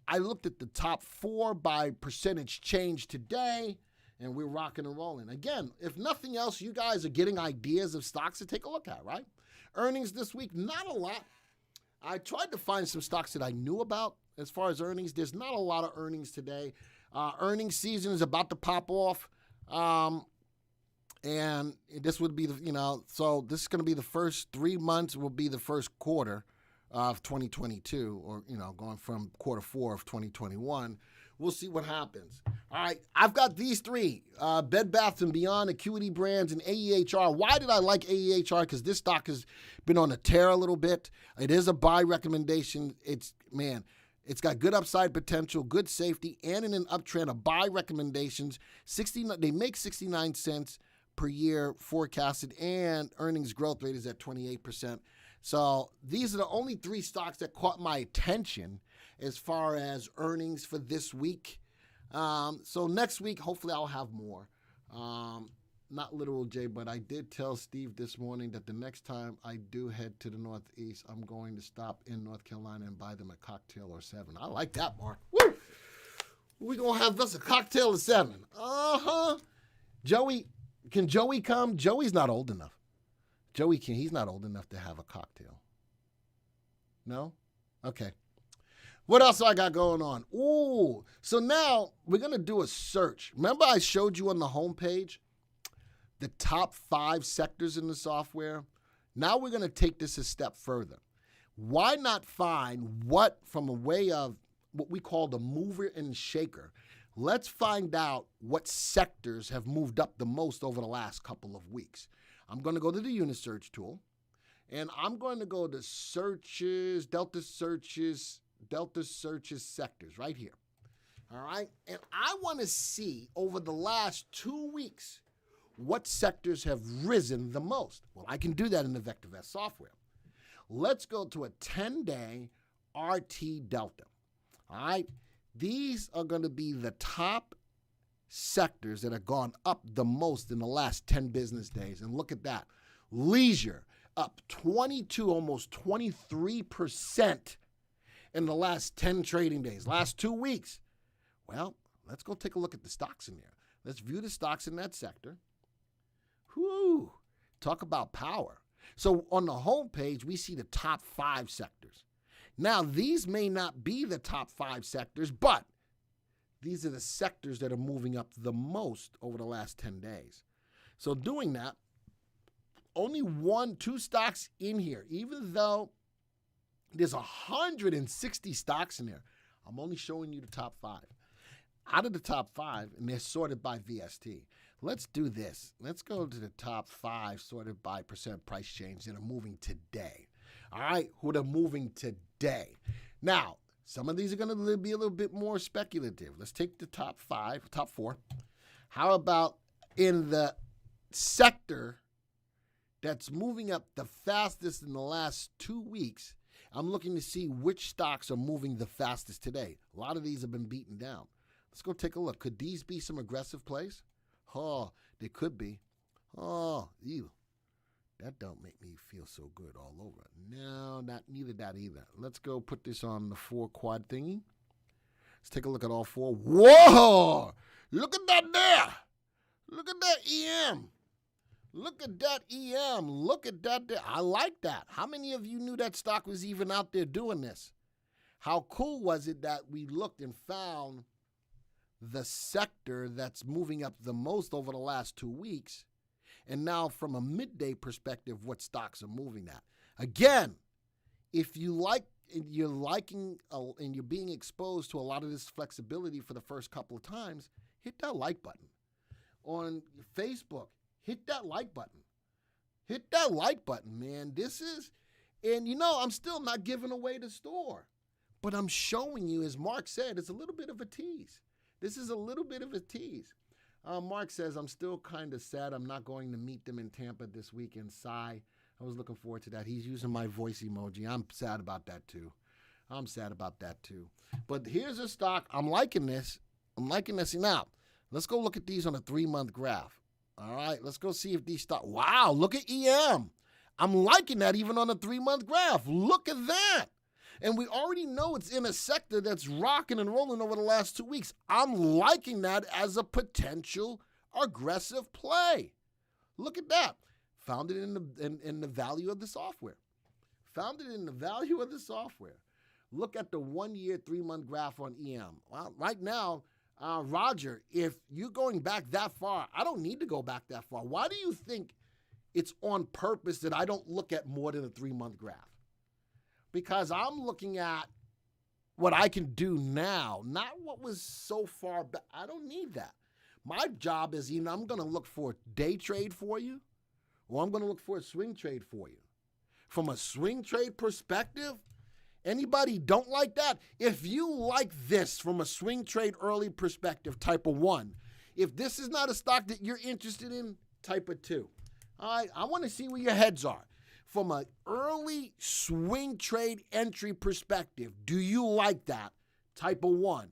I looked at the top 4 by percentage change today, and we're rocking and rolling. Again, if nothing else, you guys are getting ideas of stocks to take a look at, right? Earnings this week, not a lot. I tried to find some stocks that I knew about. As far as earnings, there's not a lot of earnings today. Earnings season is about to pop off. And this would be, so this is going to be the first 3 months will be the first quarter of 2022, or, going from quarter 4 of 2021. We'll see what happens. All right, I've got these 3, Bed Bath & Beyond, Acuity Brands, and AEHR. Why did I like AEHR? Because this stock has been on a tear a little bit. It is a buy recommendation. It's got good upside potential, good safety, and in an uptrend of buy recommendations. They make 69 cents per year forecasted, and earnings growth rate is at 28%. So these are the only 3 stocks that caught my attention as far as earnings for this week. So next week, hopefully I'll have more. Not literal J, but I did tell Steve this morning that the next time I do head to the Northeast, I'm going to stop in North Carolina and buy them a cocktail or 7. I like that, Mark. Woo! We're going to have us a cocktail or 7. Uh-huh. Joey, can Joey come? Joey's not old enough. He's not old enough to have a cocktail. No? Okay. What else I got going on? Ooh, so now we're going to do a search. Remember I showed you on the homepage the top 5 sectors in the software? Now we're going to take this a step further. Why not find what, from a way of what we call the mover and shaker, let's find out what sectors have moved up the most over the last couple of weeks. I'm going to go to the unit search tool, and I'm going to go to searches, Delta searches sectors right here. All right. And I want to see over the last 2 weeks what sectors have risen the most. Well, I can do that in the VectorVest software. Let's go to a 10-day RT Delta. All right. These are going to be the top sectors that have gone up the most in the last 10 business days. And look at that. Leisure up 22, almost 23% in the last 10 trading days, last 2 weeks. Well, let's go take a look at the stocks in there. Let's view the stocks in that sector. Whoo, talk about power. So on the home page, we see the top 5 sectors. Now, these may not be the top 5 sectors, but these are the sectors that are moving up the most over the last 10 days. So doing that, only 2 stocks in here, even though there's 160 stocks in there. I'm only showing you the top 5. Out of the top 5, and they're sorted by VST. Let's do this. Let's go to the top 5 sorted by percent price change that are moving today. All right, who are moving today. Now, some of these are going to be a little bit more speculative. Let's take the top 4. How about in the sector that's moving up the fastest in the last 2 weeks? I'm looking to see which stocks are moving the fastest today. A lot of these have been beaten down. Let's go take a look. Could these be some aggressive plays? Oh, they could be. Oh, ew. That don't make me feel so good all over. No, neither that either. Let's go put this on the 4 quad thingy. Let's take a look at all 4. Whoa! Look at that there. Look at that EM. Look at that EM. Look at that there. I like that. How many of you knew that stock was even out there doing this? How cool was it that we looked and found the sector that's moving up the most over the last 2 weeks? And now from a midday perspective, what stocks are moving at? Again, if you like, you're liking and you're being exposed to a lot of this flexibility for the first couple of times, hit that like button. On Facebook, hit that like button. Hit that like button, man. And I'm still not giving away the store. But I'm showing you, as Mark said, it's a little bit of a tease. This is a little bit of a tease. Mark says, I'm still kind of sad I'm not going to meet them in Tampa this weekend. Sigh. I was looking forward to that. He's using my voice emoji. I'm sad about that too. But here's a stock. I'm liking this. Now, let's go look at these on a 3-month graph. All right, let's go see if these stocks. Wow, look at EM. I'm liking that even on a 3-month graph. Look at that. And we already know it's in a sector that's rocking and rolling over the last 2 weeks. I'm liking that as a potential aggressive play. Look at that. Found it in the value of the software. Look at the 1-year, 3-month graph on EM. Well, right now, Roger, if you're going back that far, I don't need to go back that far. Why do you think it's on purpose that I don't look at more than a 3-month graph? Because I'm looking at what I can do now, not what was so far back. I don't need that. My job is, I'm going to look for a day trade for you, or I'm going to look for a swing trade for you. From a swing trade perspective, anybody don't like that? If you like this from a swing trade early perspective, type of 1. If this is not a stock that you're interested in, type of 2. All right, I want to see where your heads are. From an early swing trade entry perspective, do you like that? Type of 1.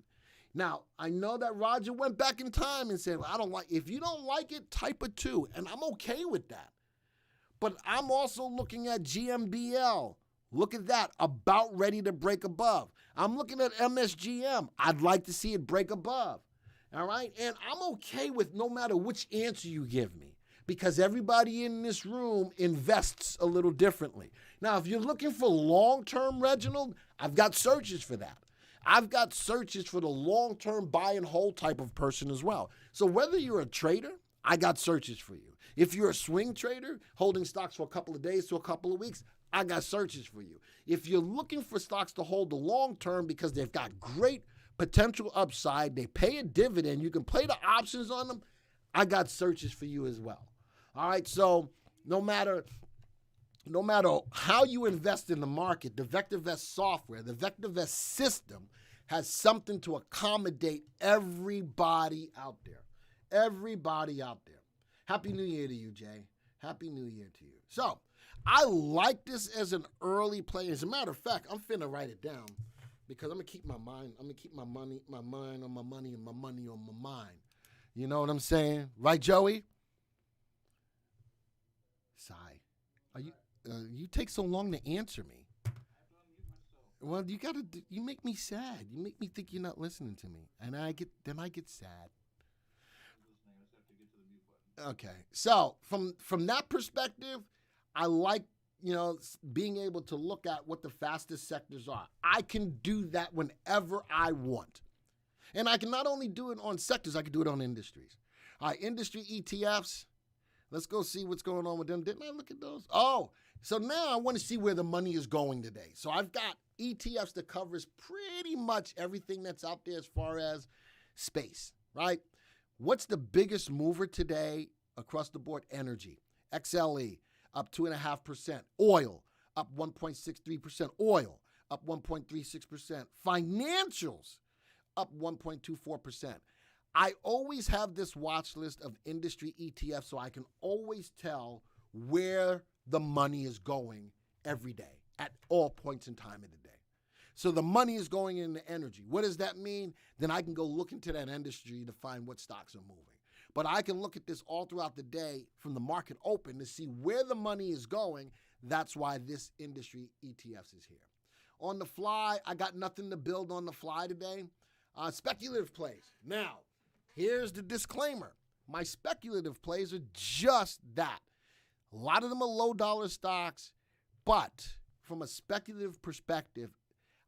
Now, I know that Roger went back in time and said, I don't like, if you don't like it, type a 2. And I'm okay with that. But I'm also looking at GMBL. Look at that, about ready to break above. I'm looking at MSGM. I'd like to see it break above. All right? And I'm okay with no matter which answer you give me, because everybody in this room invests a little differently. Now, if you're looking for long-term, Reginald, I've got searches for that. I've got searches for the long-term buy and hold type of person as well. So whether you're a trader, I got searches for you. If you're a swing trader holding stocks for a couple of days to a couple of weeks, I got searches for you. If you're looking for stocks to hold the long term because they've got great potential upside, they pay a dividend, you can play the options on them, I got searches for you as well. All right, so no matter how you invest in the market, the VectorVest software, the VectorVest system has something to accommodate everybody out there. Everybody out there. Happy New Year to you, Jay. Happy New Year to you. So, I like this as an early play. As a matter of fact, I'm finna write it down because I'm gonna keep my mind. I'm gonna keep my mind on my money, and my money on my mind. You know what I'm saying, right, Joey? Sigh. Are you? You take so long to answer me. Well, you make me sad. You make me think you're not listening to me, and I get sad. Okay, so from that perspective, I like, being able to look at what the fastest sectors are. I can do that whenever I want. And I can not only do it on sectors, I can do it on industries. All right, industry ETFs, let's go see what's going on with them. Didn't I look at those? Oh, so now I want to see where the money is going today. So I've got ETFs that covers pretty much everything that's out there as far as space, right? What's the biggest mover today across the board? Energy. XLE, up 2.5%. Oil, up 1.63%. Oil, up 1.36%. Financials, up 1.24%. I always have this watch list of industry ETFs so I can always tell where the money is going every day at all points in time of the day. So the money is going into energy. What does that mean? Then I can go look into that industry to find what stocks are moving. But I can look at this all throughout the day from the market open to see where the money is going. That's why this industry ETFs is here. On the fly, I got nothing to build on the fly today. Speculative plays. Now, here's the disclaimer. My speculative plays are just that. A lot of them are low dollar stocks, but from a speculative perspective,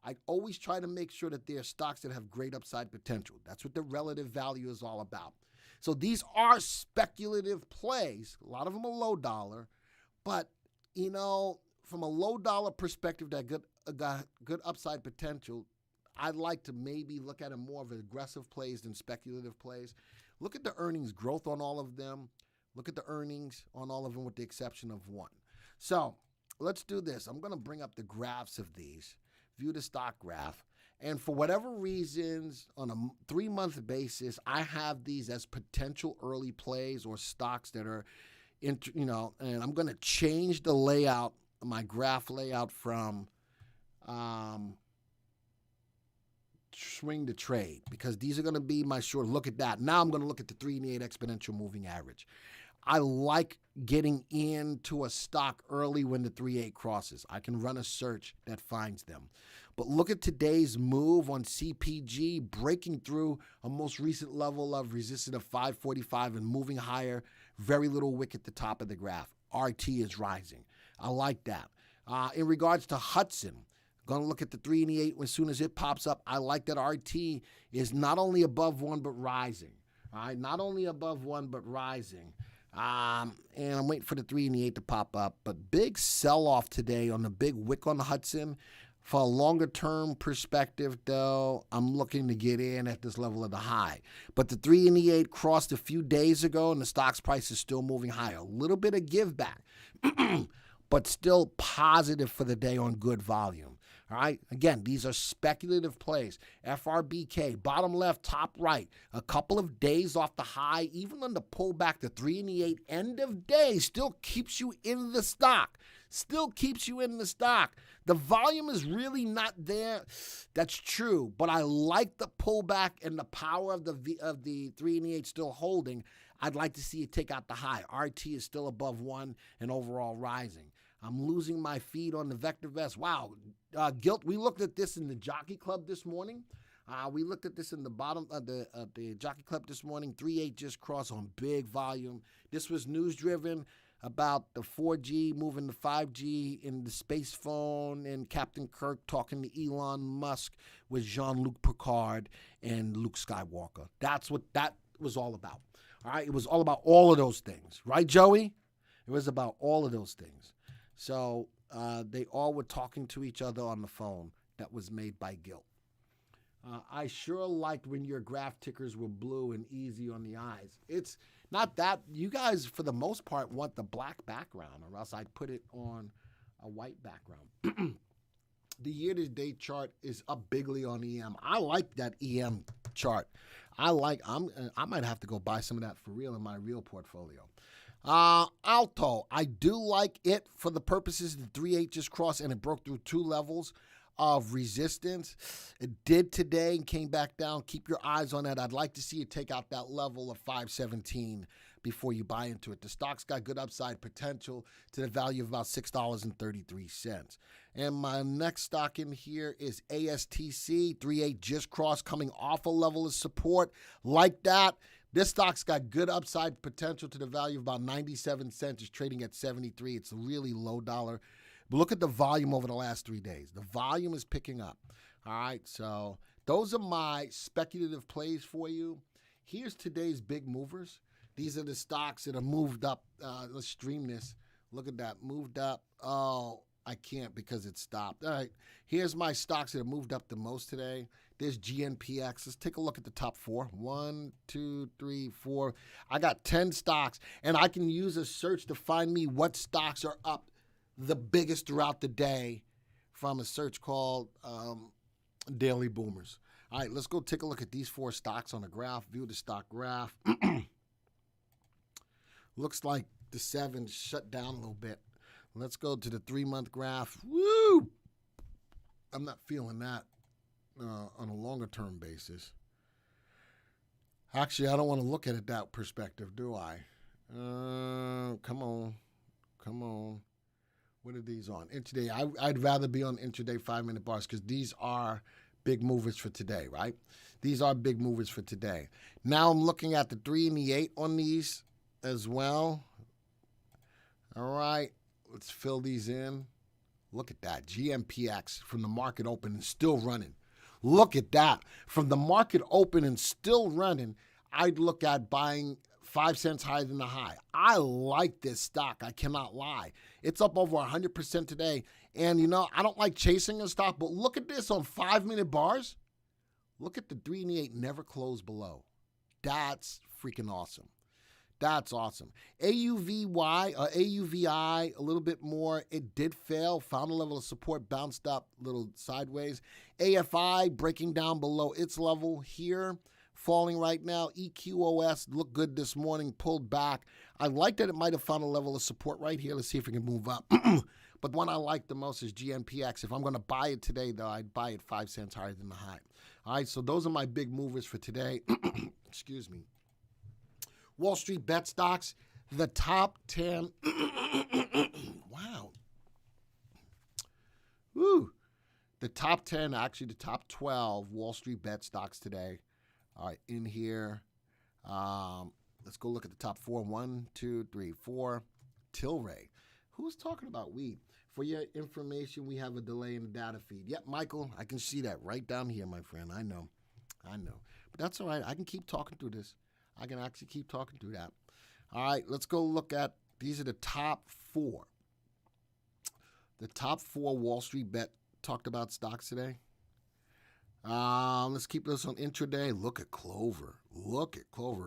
I always try to make sure that they're stocks that have great upside potential. That's what the relative value is all about. So these are speculative plays. A lot of them are low dollar, but, from a low dollar perspective that got good upside potential, I'd like to maybe look at it more of aggressive plays than speculative plays. Look at the earnings growth on all of them. Look at the earnings on all of them with the exception of one. So let's do this. I'm going to bring up the graphs of these. View the stock graph. And for whatever reasons, on a 3-month basis, I have these as potential early plays or stocks that are, and I'm going to change the layout, my graph layout from swing to trade, because these are going to be my short. Look at that. Now I'm going to look at the 3 and 8 exponential moving average. I like getting into a stock early when the 3-8 crosses. I can run a search that finds them. But look at today's move on CPG, breaking through a most recent level of resistance of 545 and moving higher. Very little wick at the top of the graph. RT is rising. I like that. In regards to Hudson, going to look at the 3 and the 8 as soon as it pops up. I like that RT is not only above 1 but rising. All right, not only above 1 but rising. And I'm waiting for the 3 and the 8 to pop up. But big sell-off today on the big wick on the Hudson. For a longer-term perspective, though, I'm looking to get in at this level of the high. But the 3 and the 8 crossed a few days ago, and the stock's price is still moving higher. A little bit of give back, but still positive for the day on good volume. All right. Again, these are speculative plays. FRBK, bottom left, top right. A couple of days off the high, even on the pullback, the 3 and the 8 end of day still keeps you in the stock. still keeps you in the stock. The volume is really not there. That's true, but I like the pullback and the power of the 3 and the 8 still holding. I'd like to see it take out the high. RT is still above 1 and overall rising. I'm losing my feed on the VectorVest. Wow, Gilt. We looked at this in the Jockey Club this morning. We looked at this in the bottom of the Jockey Club this morning. 3-8 just crossed on big volume. This was news driven about the 4G moving to 5G in the space phone and Captain Kirk talking to Elon Musk with Jean-Luc Picard and Luke Skywalker. That's what that was all about. All right, it was all about all of those things, right, Joey? It was about all of those things. So they all were talking to each other on the phone that was made by Gilt. I sure liked when your graph tickers were blue and easy on the eyes. It's not that. You guys, for the most part, want the black background, or else I'd put it on a white background. The year-to-date chart is up bigly on EM. I like that EM chart. I might have to go buy some of that for real in my real portfolio. Alto, I do like it for the purposes the 3-8 just crossed and it broke through 2 levels of resistance. It did today and came back down. Keep your eyes on that. I'd like to see it take out that level of 517 before you buy into it. The stock's got good upside potential to the value of about $6.33. And my next stock in here is ASTC. 3-8 just crossed, coming off a level of support like that. This stock's got good upside potential to the value of about 97 cents. It's trading at 73. It's a really low dollar. But look at the volume over the last 3 days. The volume is picking up. All right, so those are my speculative plays for you. Here's today's big movers. These are the stocks that have moved up. Let's stream this. Look at that. Moved up. Oh, I can't because it stopped. All right, here's my stocks that have moved up the most today. There's GNPX. Let's take a look at the top 4. 1, 2, 3, 4. I got 10 stocks, and I can use a search to find me what stocks are up the biggest throughout the day from a search called Daily Boomers. All right, let's go take a look at these 4 stocks on the graph. View the stock graph. Looks like the 7 shut down a little bit. Let's go to the 3-month graph. Woo! I'm not feeling that on a longer term basis. Actually, I don't want to look at it that perspective, do I? Come on. What are these on? Intraday. I'd rather be on intraday 5-minute bars because these are big movers for today, right? These are big movers for today. Now I'm looking at the 3 and the 8 on these as well. All right, let's fill these in. Look at that. GMPX from the market open and still running. Look at that. From the market open and still running, I'd look at buying 5 cents higher than the high. I like this stock. I cannot lie. It's up over 100% today. And, I don't like chasing a stock, but look at this on 5-minute bars. Look at the 3 and the 8 never closed below. That's freaking awesome. That's awesome. AUVI, a little bit more. It did fail. Found a level of support, bounced up a little sideways. AFI breaking down below its level here. Falling right now. EQOS looked good this morning, pulled back. I like that it might have found a level of support right here. Let's see if it can move up. But the one I like the most is GMPX. If I'm going to buy it today, though, I'd buy it 5 cents higher than the high. All right, so those are my big movers for today. Excuse me. Wall Street bet stocks, the top 10. Wow. Woo. The top 10, actually the top 12 Wall Street bet stocks today. All right, in here. Let's go look at the top 4. 1, 2, 3, 4. Tilray. Who's talking about weed? For your information, we have a delay in the data feed. Yep, Michael, I can see that right down here, my friend. I know. But that's all right. I can keep talking through this. I can actually keep talking through that. All right, let's go look at, these are the top 4. The top 4 Wall Street bet talked about stocks today. Let's keep this on intraday. Look at Clover.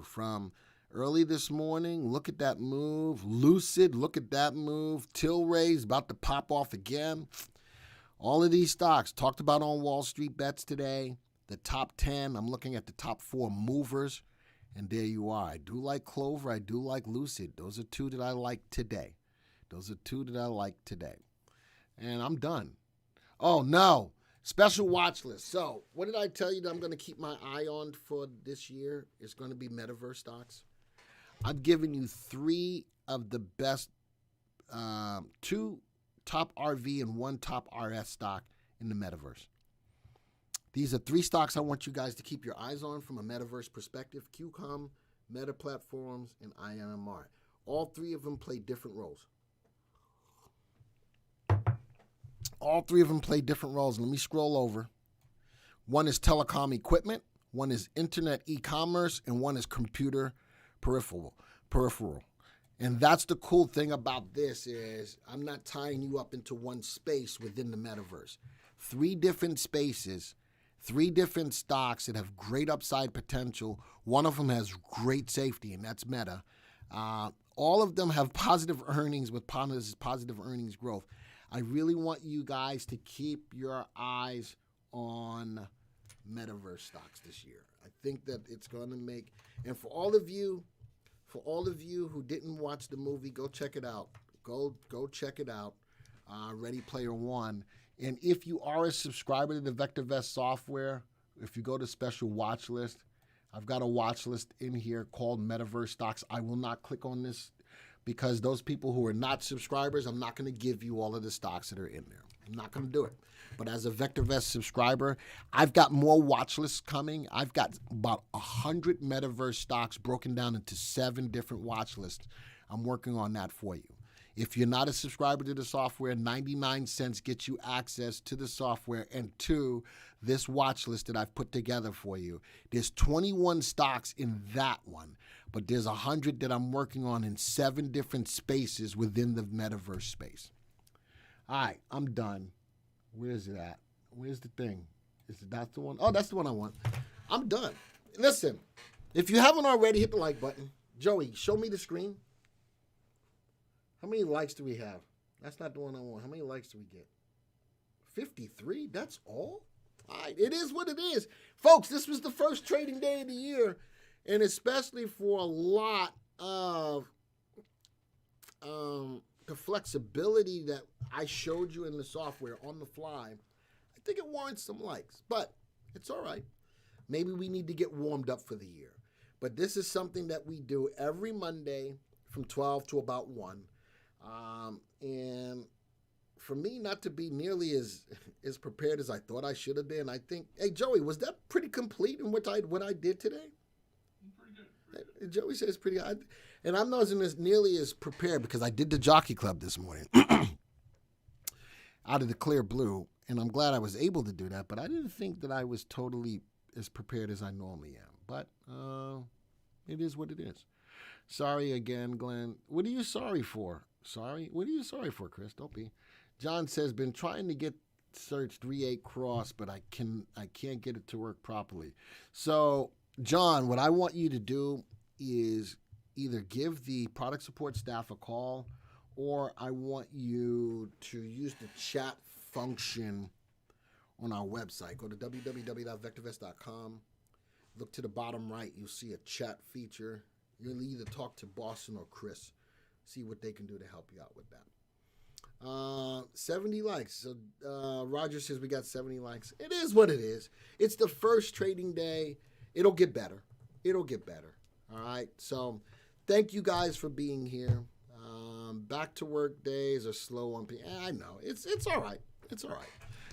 From early this morning. Look at that move. Lucid, look at that move. Tilray's about to pop off again. All of these stocks talked about on Wall Street bets today. The top 10, I'm looking at the top 4 movers. And there you are. I do like Clover. I do like Lucid. Those are 2 that I like today. Those are two that I like today. And I'm done. Oh, no. Special watch list. So, what did I tell you that I'm going to keep my eye on for this year? It's going to be metaverse stocks. I'm giving you 3 of the best, 2 top RV and 1 top RS stock in the metaverse. These are 3 stocks I want you guys to keep your eyes on from a metaverse perspective: QCOM, Meta Platforms, and INMR. All 3 of them play different roles. All 3 of them play different roles. Let me scroll over. One is telecom equipment, one is internet e-commerce, and one is computer peripheral. And that's the cool thing about this is I'm not tying you up into one space within the metaverse. 3 different spaces, 3 different stocks that have great upside potential. One of them has great safety, and that's Meta. All of them have positive earnings with positive earnings growth. I really want you guys to keep your eyes on metaverse stocks this year. I think that it's going to make, and for all of you who didn't watch the movie, go check it out. Go check it out. Ready Player One. And if you are a subscriber to the VectorVest software, if you go to special watch list, I've got a watch list in here called Metaverse Stocks. I will not click on this because those people who are not subscribers, I'm not going to give you all of the stocks that are in there. I'm not going to do it. But as a VectorVest subscriber, I've got more watch lists coming. I've got about 100 Metaverse stocks broken down into 7 different watch lists. I'm working on that for you. If you're not a subscriber to the software, 99 cents gets you access to the software and to this watch list that I've put together for you. There's 21 stocks in that one, but there's 100 that I'm working on in 7 different spaces within the metaverse space. All right, I'm done. Where is it at? Where's the thing? Is it that the one? Oh, that's the one I want. I'm done. Listen, if you haven't already, hit the like button. Joey, show me the screen. How many likes do we have? That's not the one I want. How many likes do we get? 53? That's all? All right, it is what it is. Folks, this was the first trading day of the year, and especially for a lot of the flexibility that I showed you in the software on the fly, I think it warrants some likes, but it's all right. Maybe we need to get warmed up for the year. But this is something that we do every Monday from 12 to about 1. And for me not to be nearly as prepared as I thought I should have been, I think, hey, Joey, was that pretty complete in what I did today? Pretty good. Joey says pretty good. And I'm not as nearly as prepared because I did the Jockey Club this morning out of the clear blue, and I'm glad I was able to do that, but I didn't think that I was totally as prepared as I normally am. But it is what it is. Sorry again, Glenn. What are you sorry for? Sorry? What are you sorry for, Chris? Don't be. John says, been trying to get search 38 cross, but I can't get it to work properly. So, John, what I want you to do is either give the product support staff a call, or I want you to use the chat function on our website. Go to www.vectorvest.com. Look to the bottom right. You'll see a chat feature. You'll either talk to Boston or Chris. See what they can do to help you out with that. 70 likes. So Roger says we got 70 likes. It is what it is. It's the first trading day. It'll get better. It'll get better. All right. So thank you guys for being here. Back to work days are slow on people. I know. It's all right. It's all right.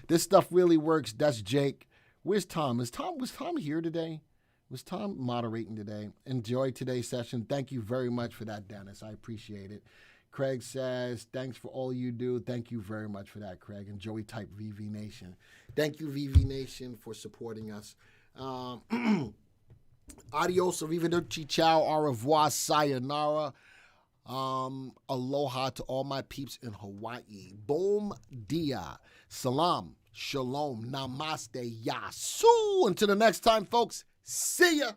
This stuff really works. That's Jake. Where's Tom? Was Tom here today? Was Tom moderating today? Enjoy today's session. Thank you very much for that, Dennis. I appreciate it. Craig says, thanks for all you do. Thank you very much for that, Craig. And Joey type VV Nation. Thank you, VV Nation, for supporting us. Adios, arrivederci, ciao, au revoir, sayonara. Aloha to all my peeps in Hawaii. Boom dia. Salam, shalom, namaste, yasu. Until the next time, folks. See ya.